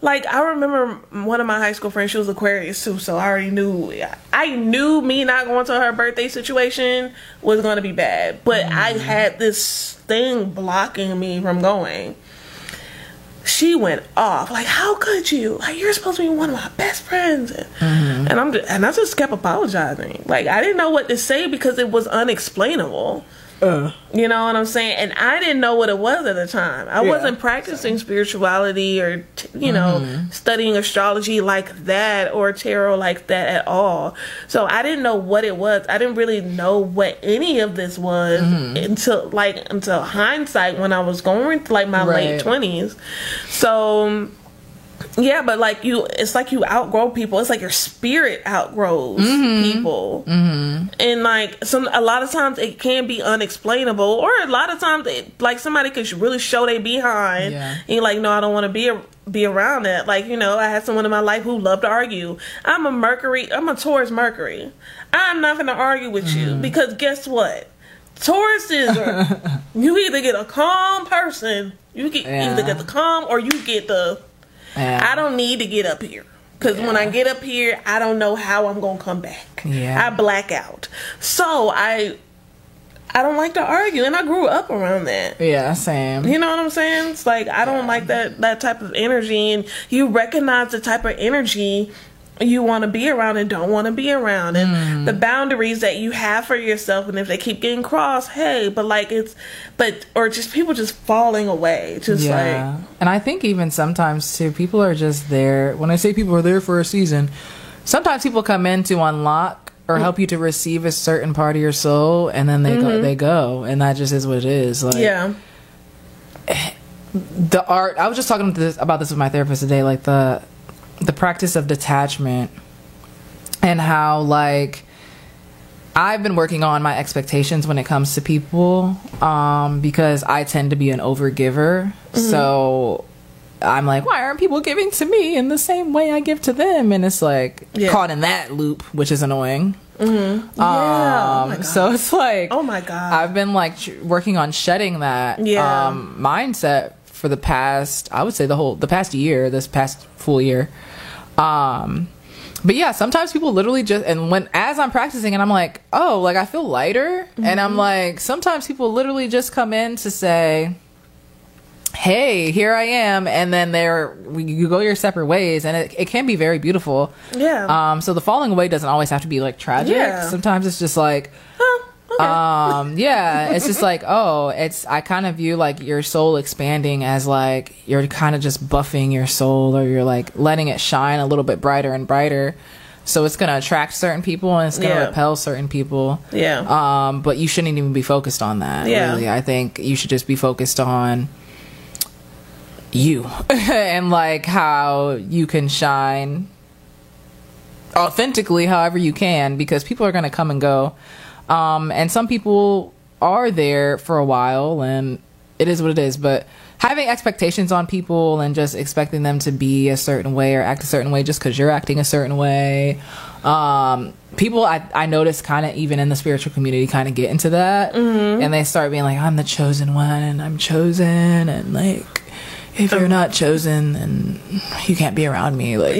Like, I remember one of my high school friends, she was Aquarius too, so I knew me not going to her birthday situation was going to be bad. But I had this thing blocking me from going. She went off. Like, how could you? Like, you're supposed to be one of my best friends. And I just kept apologizing. Like, I didn't know what to say because it was unexplainable. You know what I'm saying? And I didn't know what it was at the time. I wasn't practicing spirituality or, you know, studying astrology like that or tarot like that at all. So I didn't know what it was. I didn't really know what any of this was until hindsight when I was going to like my late 20s. So yeah, but like it's like you outgrow people. It's like your spirit outgrows people, and like a lot of times it can be unexplainable, or a lot of times like somebody could really show they behind, and you're like, no, I don't want to be around that. Like, you know, I had someone in my life who loved to argue. I'm a Taurus Mercury. I'm not going to argue with you because guess what? Tauruses are you either get a calm person, either get the calm or you get the. I don't need to get up here because when I get up here, I don't know how I'm gonna come back. I black out. So I don't like to argue, and I grew up around that. Yeah, same. You know what I'm saying? It's like I don't like that type of energy, and you recognize the type of energy you want to be around and don't want to be around, and the boundaries that you have for yourself. And if they keep getting crossed, hey, or just people just falling away, just like. And I think even sometimes too, people are just there. When I say people are there for a season, sometimes people come in to unlock or help you to receive a certain part of your soul, and then they go, and that just is what it is. Like, the art. I was just talking about this with my therapist today, like the practice of detachment, and how like I've been working on my expectations when it comes to people, because I tend to be an overgiver. So I'm like, why aren't people giving to me in the same way I give to them? And it's like caught in that loop, which is annoying. So it's like, oh my god, I've been like working on shedding that mindset for the past, I would say this past full year. But yeah, sometimes people literally just, and as I'm practicing and I'm like, oh, like I feel lighter. And I'm like, sometimes people literally just come in to say, hey, here I am. And then you go your separate ways, and it can be very beautiful. So the falling away doesn't always have to be like tragic. Sometimes it's just like, it's just like, I kind of view like your soul expanding as like you're kind of just buffing your soul, or you're like letting it shine a little bit brighter and brighter, so it's gonna attract certain people and it's gonna repel certain people. But you shouldn't even be focused on that. Really, I think you should just be focused on you and like how you can shine authentically however you can, because people are gonna come and go. And some people are there for a while, and it is what it is. But having expectations on people and just expecting them to be a certain way or act a certain way just because you're acting a certain way, people I notice kind of even in the spiritual community kind of get into that, and they start being like, I'm the chosen one and I'm chosen, and like if you're not chosen, then you can't be around me. Like,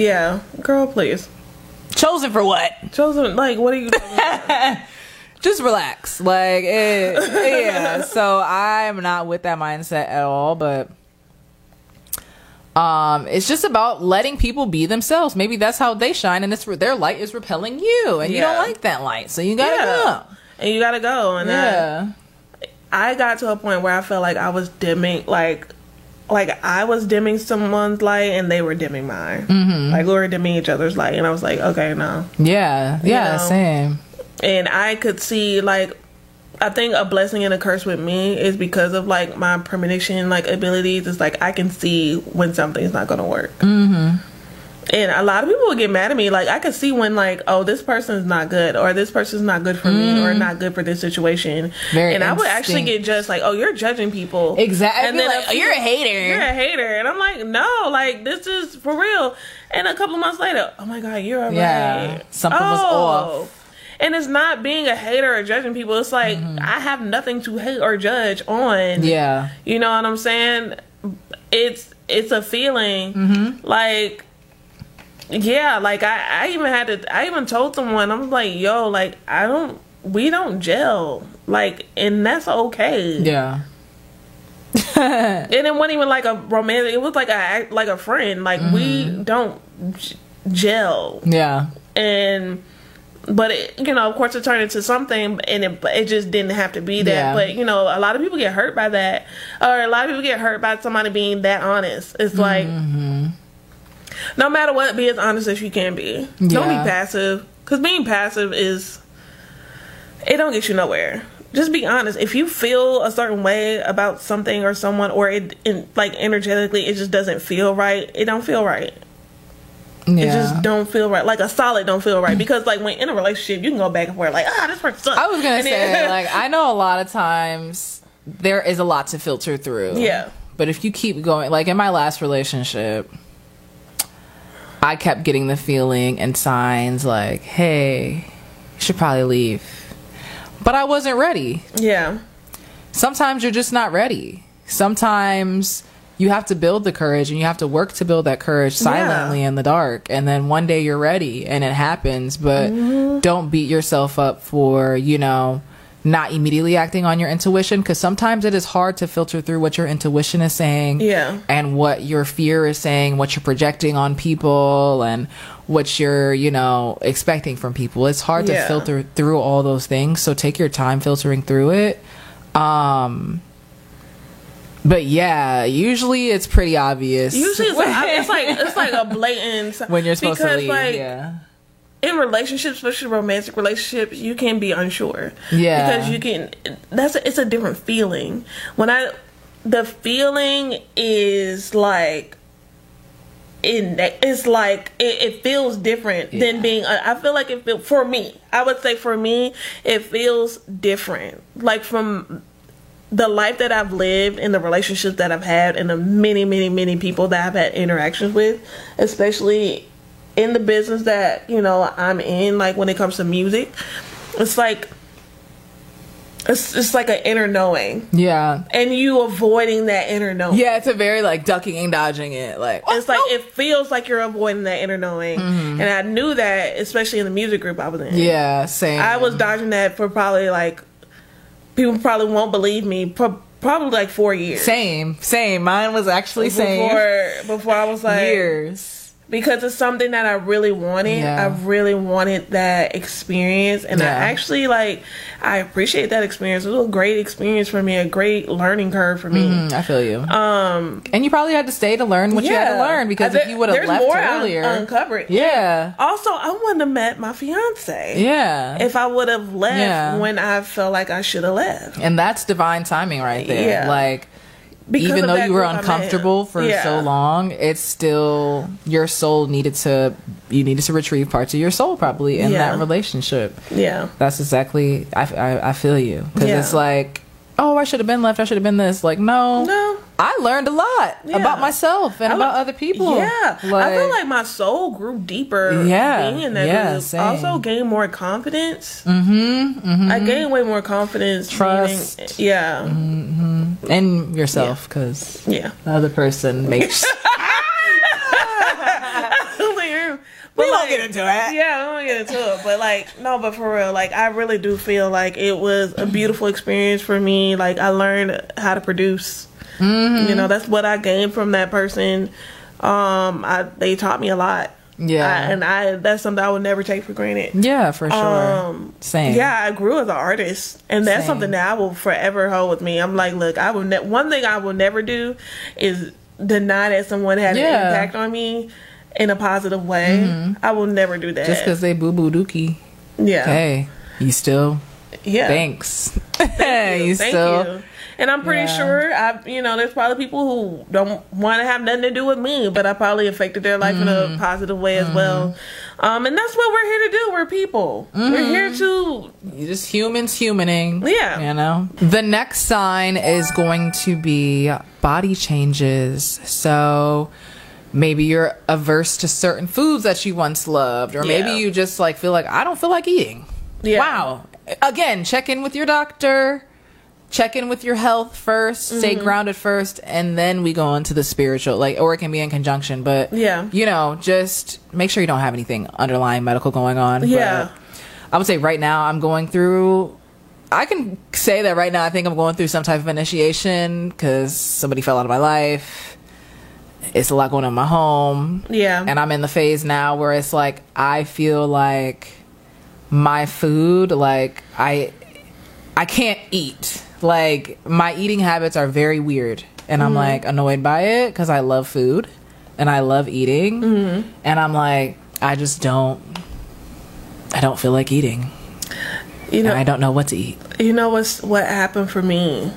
girl, please. Chosen for what? Chosen, like, what are you talking about? Just relax. Like, so I'm not with that mindset at all, but it's just about letting people be themselves. Maybe that's how they shine, and their light is repelling you, and you don't like that light, so you gotta go. And you gotta go. And I got to a point where I felt like I was dimming, like I was dimming someone's light and they were dimming mine. Like we were dimming each other's light, and I was like, okay, no. Same. And I could see, like, I think a blessing and a curse with me is because of like my premonition like abilities. It's like I can see when something's not gonna work. And a lot of people will get mad at me. Like, I could see when, like, oh, this person's not good, or this person's not good for me, or not good for this situation. I would actually get judged, like, oh, you're judging people. Exactly. And then like, oh, you're a hater. You're a hater. And I'm like, no, like, this is for real. And a couple months later, oh my God, you're right. Something was off. And it's not being a hater or judging people. It's like, I have nothing to hate or judge on. You know what I'm saying? it's a feeling. Like, yeah, like I even told someone, I'm like, yo, like we don't gel, like, and that's okay. Yeah. And it wasn't even like a romantic, it was like a friend, like we don't gel. Yeah. But it, of course it turned into something, and it just didn't have to be that. Yeah. But a lot of people get hurt by that, or a lot of people get hurt by somebody being that honest. It's like, no matter what, be as honest as you can be. Yeah. Don't be passive, because being passive it don't get you nowhere. Just be honest. If you feel a certain way about something or someone, or like energetically it just doesn't feel right, it don't feel right. Yeah. It just don't feel right. Like a solid don't feel right. Because like when in a relationship, you can go back and forth like, this person sucks. I was gonna say, like, I know a lot of times there is a lot to filter through. Yeah. But if you keep going, like in my last relationship, I kept getting the feeling and signs like, hey, you should probably leave. But I wasn't ready. Yeah. Sometimes you're just not ready. Sometimes you have to build the courage, and you have to work to build that courage silently in the dark. And then one day you're ready, and it happens. But don't beat yourself up for, not immediately acting on your intuition, because sometimes it is hard to filter through what your intuition is saying, and what your fear is saying, what you're projecting on people, and what you're expecting from people. It's hard to filter through all those things, so take your time filtering through it. But yeah, usually it's pretty obvious. Usually it's like a blatant when you're supposed to leave. Like, in relationships, especially romantic relationships, you can be unsure. Yeah. Because it's a different feeling. The feeling is like, it's like, it feels different than being, I feel like for me, I would say for me, it feels different. Like from the life that I've lived and the relationships that I've had and the many, many, many people that I've had interactions with, especially in the business that I'm in, like when it comes to music, it's like it's like an inner knowing, and you avoiding that inner knowing. It's a very like ducking and dodging it, like it's like it feels like you're avoiding that inner knowing. And I knew that, especially in the music group I was in. Same. I was dodging that for probably like, people probably won't believe me, probably like 4 years. Same. Mine was actually before I was like years. Because it's something that I really wanted. I really wanted that experience, and I actually I appreciate that experience. It was a great experience for me, a great learning curve for me. I feel you. And you probably had to stay to learn what you had to learn, because if you would have left earlier, uncovered. Also, I wouldn't have met my fiance. If I would have left when I felt like I should have left. And that's divine timing right there. Like, because even though you were uncomfortable for so long, it's still your soul needed to retrieve parts of your soul probably in that relationship. That's exactly, I feel you, because it's like, oh, I should have been left, I should have been this. Like, no, I learned a lot about myself and about other people. I feel like my soul grew deeper being in that group. Same. Also gained more confidence. I gained way more confidence, trust, and yourself, because the other person makes we won't get into it. Yeah, we won't get into it. But but for real, I really do feel like it was a beautiful experience for me. Like, I learned how to produce. That's what I gained from that person. They taught me a lot. That's something I would never take for granted. For sure. Same. I grew as an artist, and that's something that I will forever hold with me. I'm like, look, one thing I will never do is deny that someone had an impact on me in a positive way. I will never do that. Just because they boo-boo dookie. Hey, you still... Thanks. Thank you. Thank you. And I'm pretty sure there's probably people who don't want to have nothing to do with me, but I probably affected their life in a positive way as well. And that's what we're here to do. We're people. We're here to... just humans humaning. The next sign is going to be body changes. So... maybe you're averse to certain foods that you once loved, or maybe you just feel like, I don't feel like eating. Wow. Again, check in with your doctor. check in with your health first, stay grounded first, and then we go into the spiritual, like, or it can be in conjunction, but you know, just make sure you don't have anything underlying medical going on. But I would say right now I can say that right now I think I'm going through some type of initiation because somebody fell out of my life. It's a lot going on in my home. And I'm in the phase now where it's like I feel like my food, like I can't eat. Like, my eating habits are very weird, and I'm like annoyed by it because I love food and I love eating, and I'm like, I don't feel like eating. You know, and I don't know what to eat. You know what happened for me?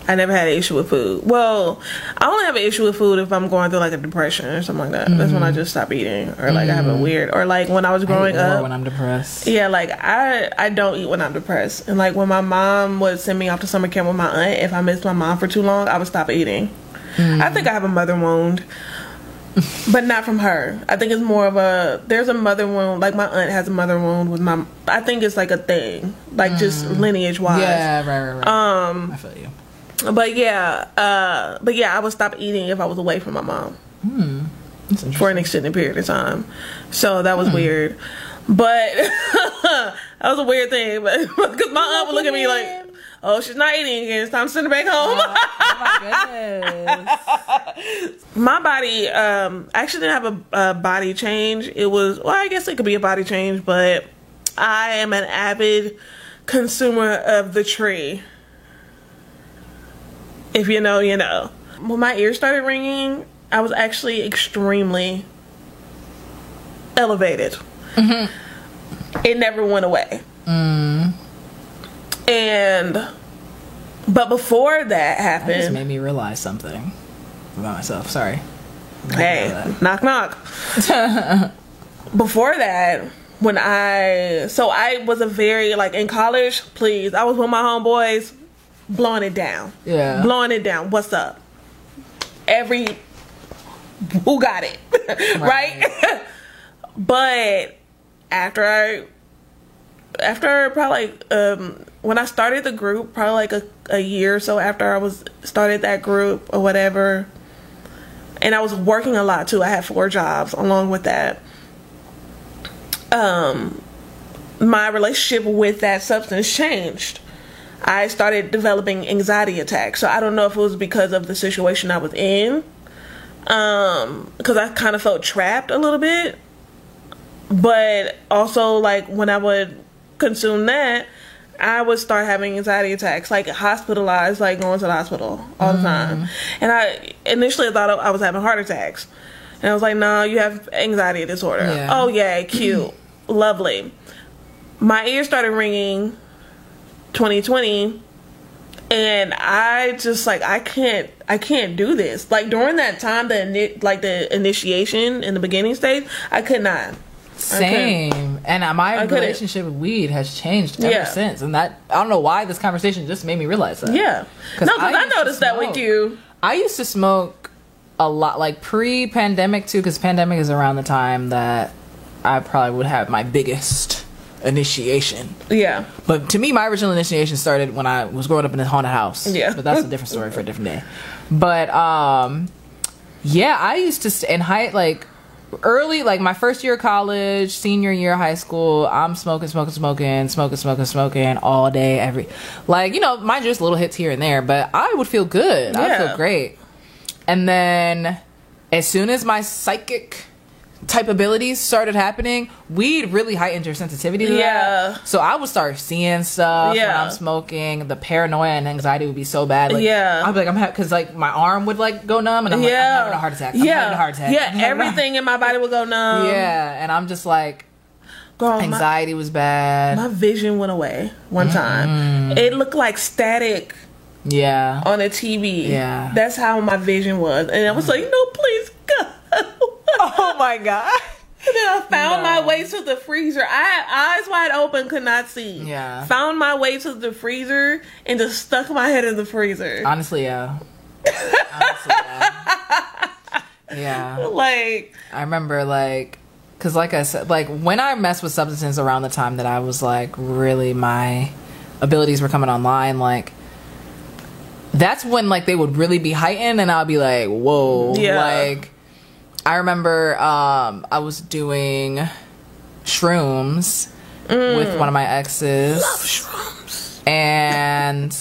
I never had an issue with food. Well, I only have an issue with food if I'm going through like a depression or something like that. That's when I just stop eating, or like I have a weird, or like when I was growing up. When I'm depressed. Yeah, like I don't eat when I'm depressed, and like when my mom would send me off to summer camp with my aunt, if I missed my mom for too long, I would stop eating. I think I have a mother wound. But not from her. I think it's more of there's a mother wound, like my aunt has a mother wound with I think it's like a thing, like just lineage wise. Yeah, right. I feel you. But yeah, I would stop eating if I was away from my mom for an extended period of time. So that was weird. But that was a weird thing. But because my aunt would look at me like, oh, she's not eating again. It's time to send her back home. Oh my goodness. My body, I actually didn't have a body change. It was, well, I guess it could be a body change, but I am an avid consumer of the tree. If you know, you know. When my ears started ringing, I was actually extremely elevated. It never went away. But before that happened, that just made me realize something about myself. Sorry. Hey, knock knock. Before that, I was a very, like, in college, please, I was with my homeboys, blowing it down. Yeah. Blowing it down. What's up? Who got it? Right? But after probably when I started the group, probably like a year or so after I started that group or whatever, and I was working a lot too. I had 4 jobs along with that. My relationship with that substance changed. I started developing anxiety attacks. So I don't know if it was because of the situation I was in, because I kind of felt trapped a little bit. But also, like, when I would consume that, I would start having anxiety attacks, like hospitalized, like going to the hospital all the time. And I initially thought I was having heart attacks. And I was like, no, you have anxiety disorder. Yeah. Oh, yeah, cute. Lovely. My ears started ringing 2020, and I just, like, I can't do this. Like, during that time, the initiation in the beginning stage, I could not. Same. And my relationship with weed has changed ever since. And that, I don't know why this conversation just made me realize that. Yeah. Because I noticed that with you. I used to smoke a lot, like pre-pandemic too, because pandemic is around the time that I probably would have my biggest initiation. Yeah. But to me, my original initiation started when I was growing up in a haunted house. Yeah. But that's a different story for a different day. But yeah, I used to like early, like my first year of college, senior year of high school, I'm smoking all day, like, you know, mind you, just little hits here and there, but I would feel good. I would feel great. And then as soon as my psychic type abilities started happening, weed really heightened your sensitivity to that. So I would start seeing stuff when I'm smoking. The paranoia and anxiety would be so bad. Like, I'd be like, because like my arm would like go numb, and I'm like, I'm having a heart attack. I'm having a heart attack. Yeah, everything in my body would go numb. Yeah, and I'm just like, girl, anxiety was bad. My vision went away one time. It looked like static. Yeah, on a TV. Yeah, that's how my vision was, and I was like, no, please go. Oh my god. And then I found my way to the freezer. I had eyes wide open, could not see. Yeah. Found my way to the freezer and just stuck my head in the freezer. Honestly, yeah. Yeah. Like, I remember, like, because like I said, like when I messed with substances around the time that I was like really my abilities were coming online, like, that's when, like, they would really be heightened, and I'll be like, whoa. Yeah. Like, I remember I was doing shrooms with one of my exes. Love shrooms. And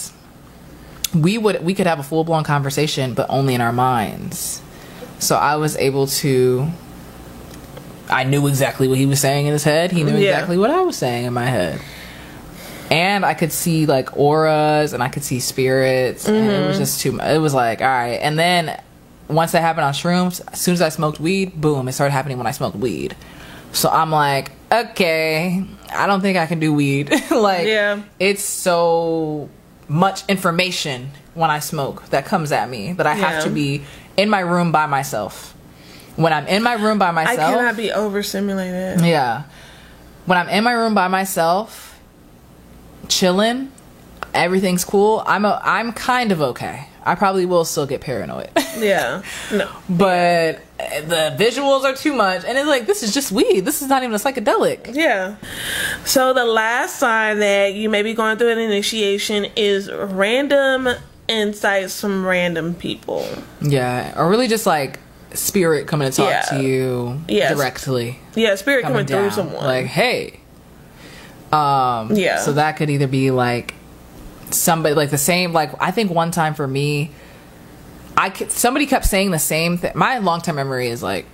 we could have a full-blown conversation, but only in our minds. So I was able to... I knew exactly what he was saying in his head. He knew exactly what I was saying in my head. And I could see, like, auras, and I could see spirits, and it was just too much. It was like, all right. And then once that happened on shrooms, as soon as I smoked weed, boom, it started happening when I smoked weed. So I'm like, okay, I don't think I can do weed. Like, it's so much information when I smoke that comes at me that I have to be in my room by myself. When I'm in my room by myself, I cannot be overstimulated. Yeah. When I'm in my room by myself, chilling, everything's cool. I'm kind of okay. I probably will still get paranoid. Yeah. No. But the visuals are too much, and it's like, this is just weed. This is not even a psychedelic. Yeah. So the last sign that you may be going through an initiation is random insights from random people. Yeah. Or really just like spirit coming to talk to you directly. Yeah, spirit coming through someone. Like, hey. So that could either be like somebody, like the same, like, I think one time for me, somebody kept saying the same thing. My long-term memory is like,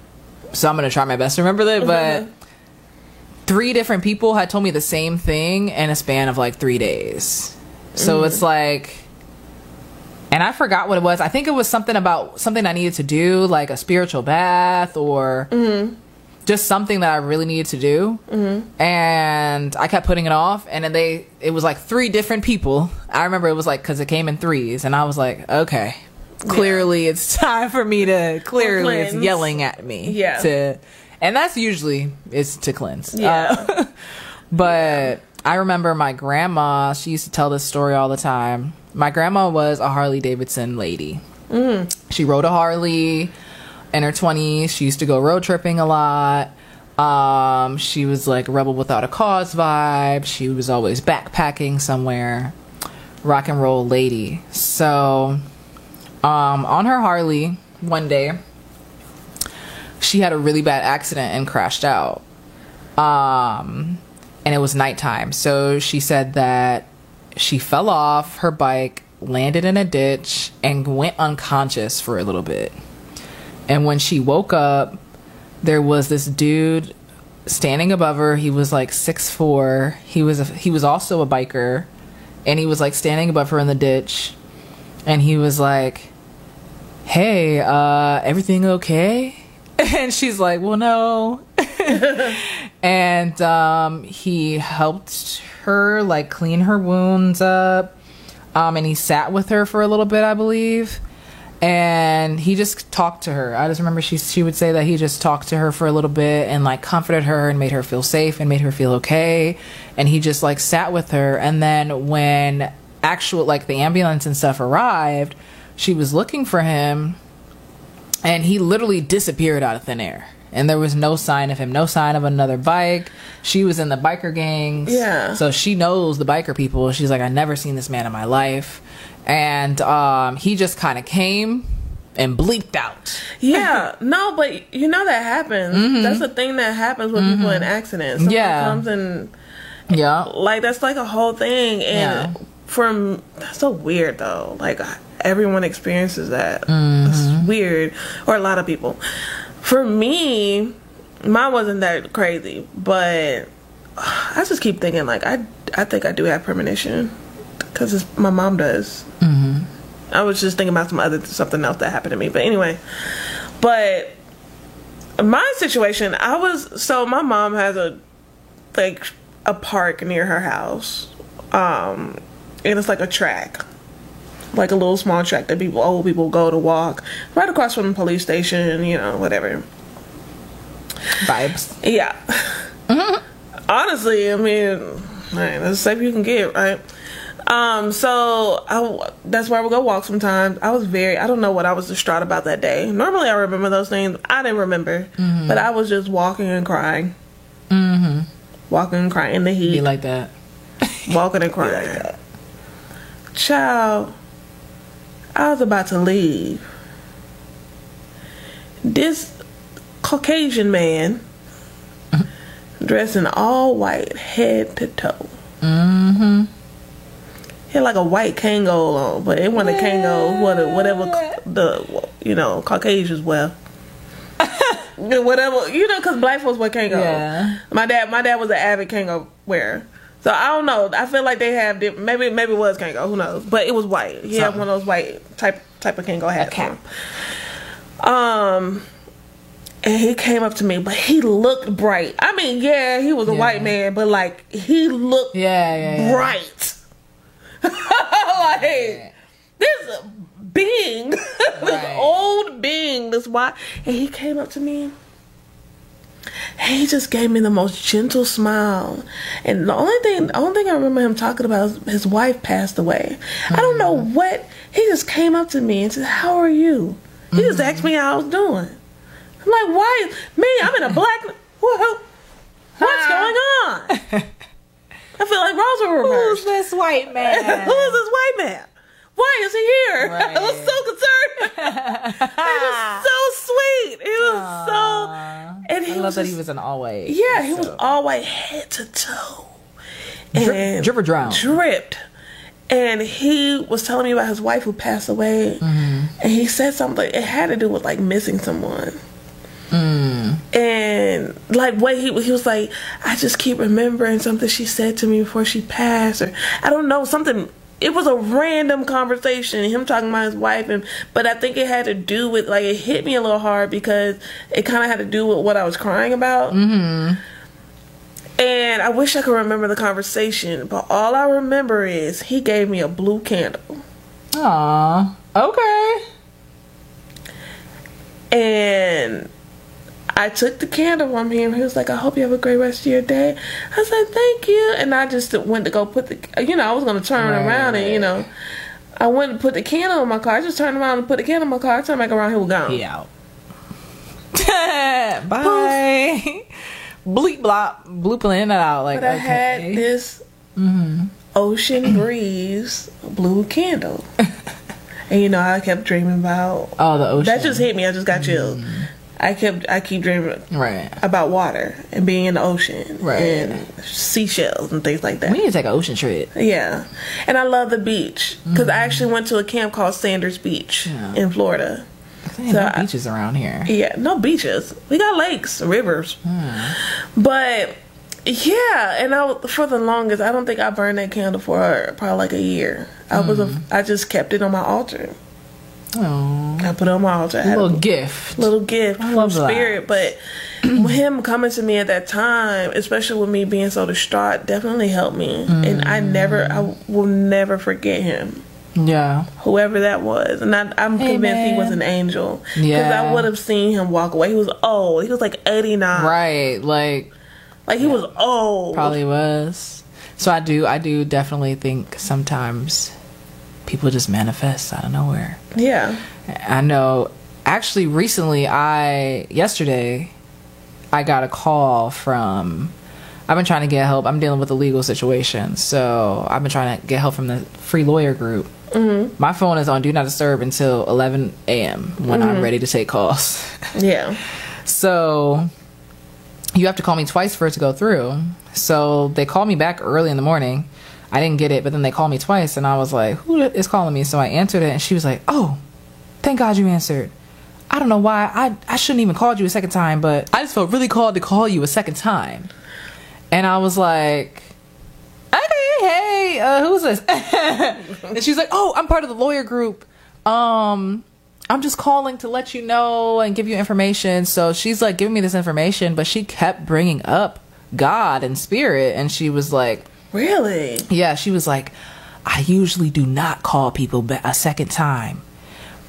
so I'm gonna try my best to remember that, but 3 different people had told me the same thing in a span of like 3 days. So it's like, and I forgot what it was. I think it was something about something I needed to do, like a spiritual bath, or just something that I really needed to do. And I kept putting it off, and then it was like 3 different people. I remember it was like, because it came in 3s, and I was like, okay, clearly it's time for me to it's yelling at me and that's usually it's to cleanse. But I remember my grandma, she used to tell this story all the time. My grandma was a Harley Davidson lady. She rode a Harley in her 20s. She used to go road tripping a lot. She was like a rebel without a cause vibe. She was always backpacking somewhere. Rock and roll lady. So on her Harley one day, she had a really bad accident and crashed out. And it was nighttime. So she said that she fell off her bike, landed in a ditch, and went unconscious for a little bit. And when she woke up, there was this dude standing above her. He was like 6'4". He was also a biker, and he was like standing above her in the ditch, and he was like, "Hey, everything okay?" And she's like, "Well, no." And he helped her like clean her wounds up, and he sat with her for a little bit, I believe. And he just talked to her. I just remember she would say that he just talked to her for a little bit and like comforted her and made her feel safe and made her feel okay. And he just like sat with her. And then when actual like the ambulance and stuff arrived, she was looking for him, and he literally disappeared out of thin air. And there was no sign of him, no sign of another bike. She was in the biker gangs. Yeah. So she knows the biker people. She's like, "I never seen this man in my life." And he just kind of came and bleeped out. Yeah. No, but you know that happens. That's the thing that happens with people in accidents. Someone comes and... Yeah. Like, that's like a whole thing. And that's so weird, though. Like, everyone experiences that. It's weird. Or a lot of people. For me, mine wasn't that crazy, but I just keep thinking, like, I think I do have premonition, because my mom does. I was just thinking about something else that happened to me, but anyway. But my situation, my mom has a park near her house, and it's like a track. Like a little small track that old people go to walk, right across from the police station, whatever. Vibes. Yeah. Honestly, I mean, that's the safe you can get, right? So that's where I would go walk sometimes. I don't know what I was distraught about that day. Normally I remember those things. I didn't remember, but I was just walking and crying. Walking and crying in the heat. Be like that. walking and crying. Child, I was about to leave. This Caucasian man, dressed in all white, head to toe. Mm-hmm. He had like a white Kangol on, but it wasn't a Kangol, whatever the Caucasians wear. Whatever, because black folks wear Kangol. Yeah. My dad was an avid Kangol wearer. So I don't know. I feel like they have maybe it was Kangol. Who knows? But it was white. He had one of those white type of Kangol hats. Okay. And he came up to me, but he looked bright. I mean, yeah, he was a white man, but like he looked bright. Like this being, this old being, this white, and he came up to me. And he just gave me the most gentle smile. And the only thing I remember him talking about is his wife passed away. I don't know what. He just came up to me and said, "How are you?" He just asked me how I was doing. I'm like, why? Me, I'm in a black. What's going on? I feel like roles were reversed. Who's this white man? Who is this white man? Why is he here? Right. I was so concerned. He was so sweet. He was so. And I love that he was in all white. Yeah, he was all white, head to toe. And drip or drown? Dripped. And he was telling me about his wife who passed away. Mm-hmm. And he said something. It had to do with like missing someone. And like what he was like, I just keep remembering something she said to me before she passed, or I don't know, something. It was a random conversation, him talking about his wife, but I think it had to do with, like, it hit me a little hard because it kind of had to do with what I was crying about. Mm-hmm. And I wish I could remember the conversation, but all I remember is he gave me a blue candle. Aww. Okay. And I took the candle from him. He was like, "I hope you have a great rest of your day." I said, "Thank you." And I just went to go put the, I was going to turn around and, I went to put the candle in my car. I just turned around and put the candle in my car. I turned back around, he was gone. He out. Bye. Bleep blop, blooping in and out. Like, but I had this ocean breeze blue candle. And I kept dreaming about the ocean. That just hit me. I just got chills. I keep dreaming about water and being in the ocean and seashells and things like that. We need to take an ocean trip. Yeah. And I love the beach because I actually went to a camp called Sanders Beach in Florida. There ain't no beaches around here. Yeah, no beaches. We got lakes, rivers. But yeah, and for the longest, I don't think I burned that candle for probably like a year. I just kept it on my altar. Oh, I put it on my altar. A little gift from spirit. But him coming to me at that time, especially with me being so distraught, definitely helped me. And I will never forget him. Yeah, whoever that was, and I'm convinced he was an angel. Because I would have seen him walk away. He was old. He was like 89. Right, like he was old. Probably was. So I do definitely think sometimes people just manifest out of nowhere. Yeah. I know. Actually, recently, yesterday, I got a call from, I've been trying to get help. I'm dealing with a legal situation. So I've been trying to get help from the free lawyer group. Mm-hmm. My phone is on Do Not Disturb until 11 a.m. when I'm ready to take calls. Yeah. So you have to call me twice for it to go through. So they called me back early in the morning. I didn't get it, but then they called me twice, and I was like, "Who is calling me?" So I answered it, and she was like, "Oh, thank God you answered. I don't know why. I shouldn't even called you a second time, but I just felt really called to call you a second time." And I was like, "Okay, hey, who's this?" And she's like, "Oh, I'm part of the lawyer group. I'm just calling to let you know and give you information." So she's like giving me this information, but she kept bringing up God and spirit, and she was like, "Really?" Yeah, she was like, "I usually do not call people a second time,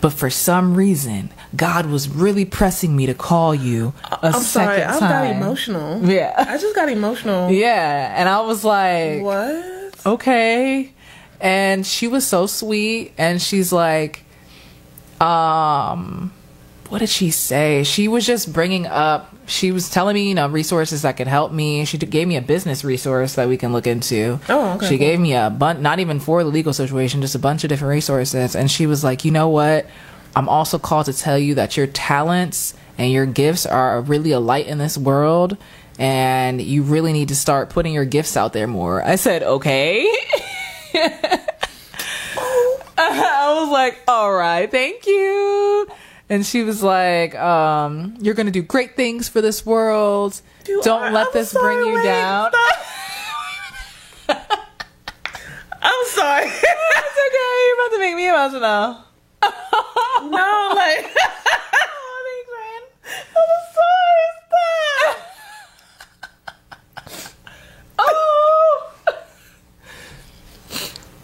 but for some reason, God was really pressing me to call you a second time." I got emotional. Yeah. I just got emotional. Yeah, and I was like, "What?" Okay. And she was so sweet, and she's like, what what did she say? She was just bringing up, she was telling me, resources that could help me. She gave me a business resource that we can look into. Oh, okay. She gave me a bunch, not even for the legal situation, just a bunch of different resources. And she was like, you know what? I'm also called to tell you that your talents and your gifts are really a light in this world. And you really need to start putting your gifts out there more. I said, okay. I was like, all right, thank you. And she was like, you're going to do great things for this world. Don't let this bring you down. I'm sorry. It's okay. You're about to make me emotional. No, like, oh, thanks, man. I'm sorry. Stop. Oh.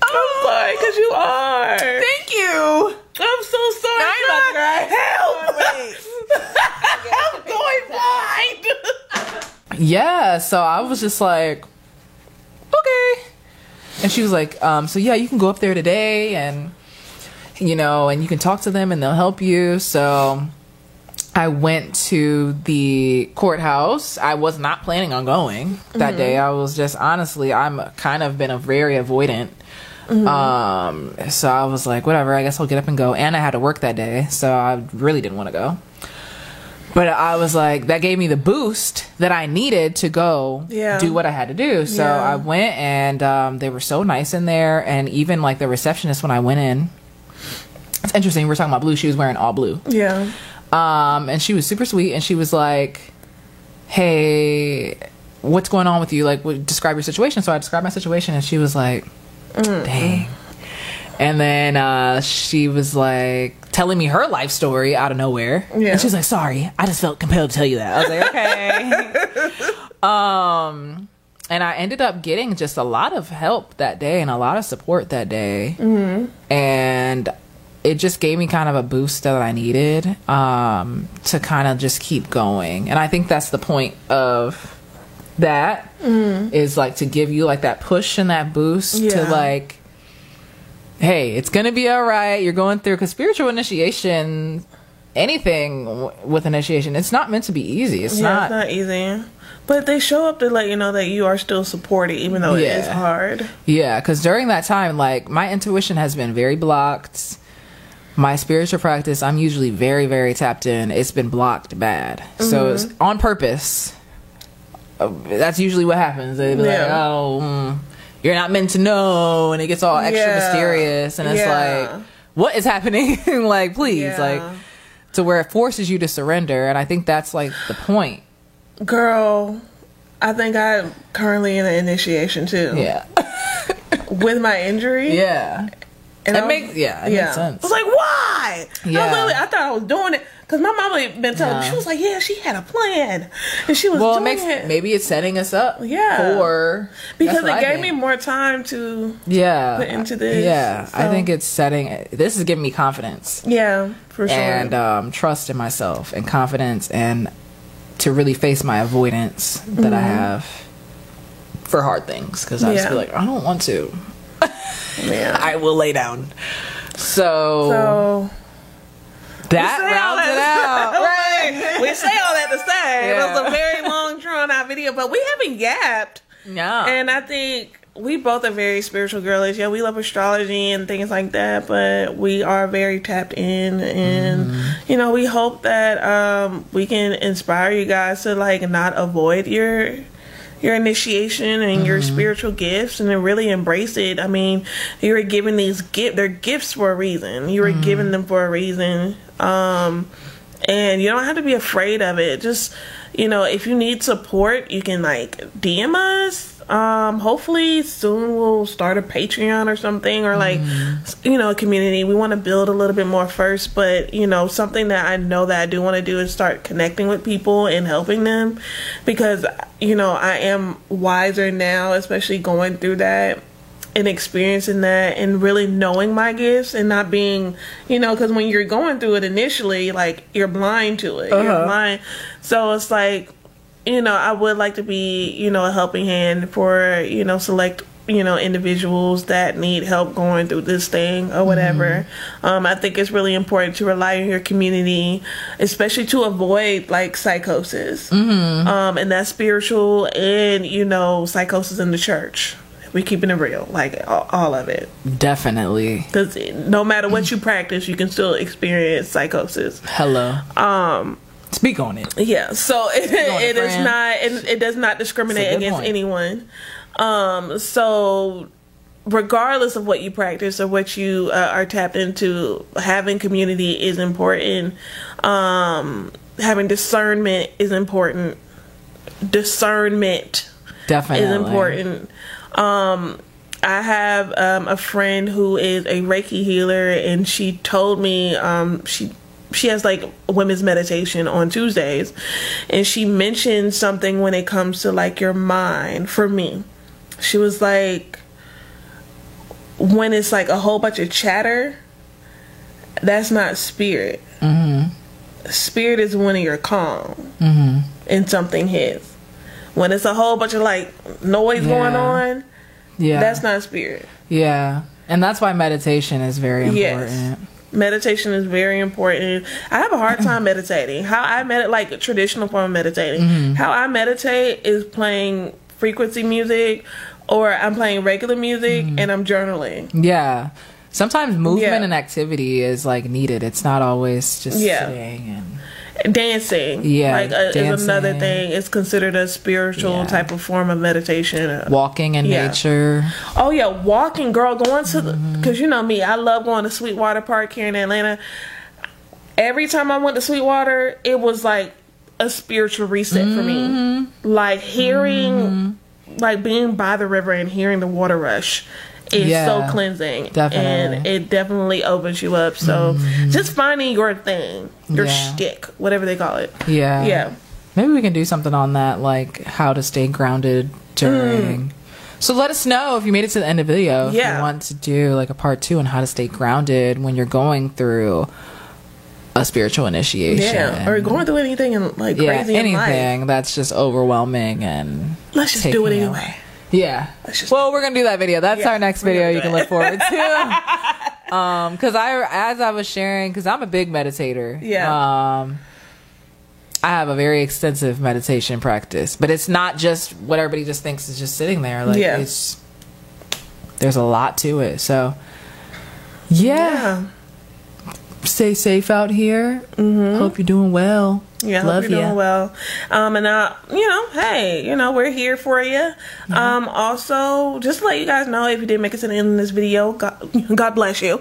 I'm sorry, because you are. Thank you. I'm so sorry. I'm about to cry. Help. I'm going blind. Yeah, so I was just like, okay. And she was like, so yeah, you can go up there today and, and you can talk to them and they'll help you. So I went to the courthouse. I was not planning on going that day. I was just, honestly, I'm kind of been a very avoidant. So I was like, whatever, I guess I'll get up and go. And I had to work that day, so I really didn't want to go. But I was like, that gave me the boost that I needed to go do what I had to do. So I went, and they were so nice in there. And even like the receptionist, when I went in, it's interesting, we're talking about blue, she was wearing all blue. Yeah. And she was super sweet, and she was like, hey, what's going on with you? Like, describe your situation. So I described my situation, and she was like, dang. And then she was like telling me her life story out of nowhere. Yeah. And she was like, sorry, I just felt compelled to tell you that. I was like, okay. And I ended up getting just a lot of help that day and a lot of support that day. And it just gave me kind of a boost that I needed to kind of just keep going. And I think that's the point of that, is like to give you like that push and that boost to like, hey, it's gonna be all right. You're going through, because spiritual initiation, anything with initiation, it's not meant to be easy. It's not easy. But they show up to let you know that you are still supported, even though it is hard. Yeah, because during that time, like, my intuition has been very blocked. My spiritual practice, I'm usually very, very tapped in. It's been blocked bad. So it's on purpose. That's usually what happens. They be like, oh, you're not meant to know, and it gets all extra mysterious, and it's like, what is happening? Like, please, like, to where it forces you to surrender. And I think that's like the point. Girl, I think I'm currently in an initiation too. Yeah. With my injury. Yeah. And it makes sense. I was like, why? Yeah. I thought I was doing it because my mama had been telling me. She was like, yeah, she had a plan, and she was doing it. Maybe it's setting us up. For because it gave me more time to put into this. Yeah, so. I think it's setting. This is giving me confidence. Yeah, for sure. And trust in myself and confidence, and to really face my avoidance that I have for hard things, because I just feel like I don't want to. Yeah. I will lay down. So that rounds it out. Right. We say all that to say. It was a very long, drawn out video, but we haven't yapped. No. And I think we both are very spiritual girlies. Yeah, we love astrology and things like that, but we are very tapped in, and we hope that we can inspire you guys to like not avoid your initiation and your spiritual gifts, and then really embrace it. I mean, you were given they're gifts for a reason. You were given them for a reason. And you don't have to be afraid of it. Just, if you need support, you can like DM us. Hopefully soon we'll start a Patreon or something, or like, a community. We want to build a little bit more first, but something that I know that I do want to do is start connecting with people and helping them, because I am wiser now, especially going through that and experiencing that and really knowing my gifts, and not being, because when you're going through it initially, like, you're blind to it. You're blind. So it's like, I would like to be, a helping hand for, select individuals that need help going through this thing or whatever. I think it's really important to rely on your community, especially to avoid like psychosis, and that's spiritual and psychosis in the church. We're keeping it real, like all of it. Definitely, because no matter what you practice, you can still experience psychosis. Hello. Speak on it. Yeah, so it is not, it does not discriminate against anyone. So regardless of what you practice or what you are tapped into, having community is important. Having discernment is important. Discernment definitely is important. I have a friend who is a Reiki healer, and she told me she has like women's meditation on Tuesdays, and she mentioned something when it comes to like your mind. For me, she was like, when it's like a whole bunch of chatter, that's not spirit. Spirit is when you're calm and something hits. When it's a whole bunch of like noise going on, that's not spirit. Yeah, and that's why meditation is very important. Yes. Meditation is very important. I have a hard time meditating. How I meditate, like a traditional form of meditating. How I meditate is playing frequency music, or I'm playing regular music and I'm journaling. Yeah. Sometimes movement and activity is like needed. It's not always just sitting and dancing. Is another thing. It's considered a spiritual type of form of meditation. Walking in nature. Oh yeah, walking, girl. Going to because you know me, I love going to Sweetwater Park here in Atlanta. Every time I went to Sweetwater, it was like a spiritual reset for me. Like hearing, like being by the river and hearing the water rush is so cleansing. And it definitely opens you up. So just finding your thing, your shtick, whatever they call it. Yeah. Maybe we can do something on that, like how to stay grounded during. So let us know if you made it to the end of the video. If you want to do like a part 2 on how to stay grounded when you're going through a spiritual initiation. Or going through anything in like crazy in life. Anything that's just overwhelming, and let's just do it anyway. Yeah. Well, we're gonna do that video. That's our next video you can look forward to. Because as I was sharing, because I'm a big meditator. I have a very extensive meditation practice, but it's not just what everybody just thinks is just sitting there. Like there's a lot to it. So stay safe out here. Hope you're doing well. Love you. Doing well. And hey, we're here for you. Also, just to let you guys know, if you didn't make it to the end of this video, God bless you.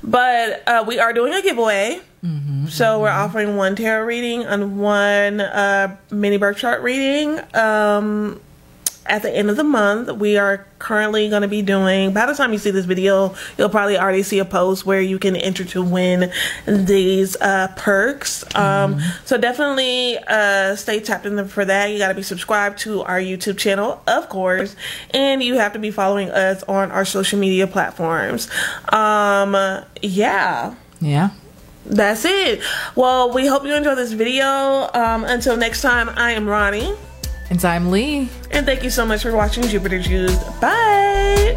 But we are doing a giveaway. So we're offering 1 tarot reading and 1 mini birth chart reading. At the end of the month, we are currently going to be doing, by the time you see this video, you'll probably already see a post where you can enter to win these perks. So definitely stay tapped in for that. You got to be subscribed to our YouTube channel, of course, and you have to be following us on our social media platforms. That's it. Well, we hope you enjoy this video. Until next time, I am Ronnie. And I'm Lee. And thank you so much for watching Jupiter Juice. Bye.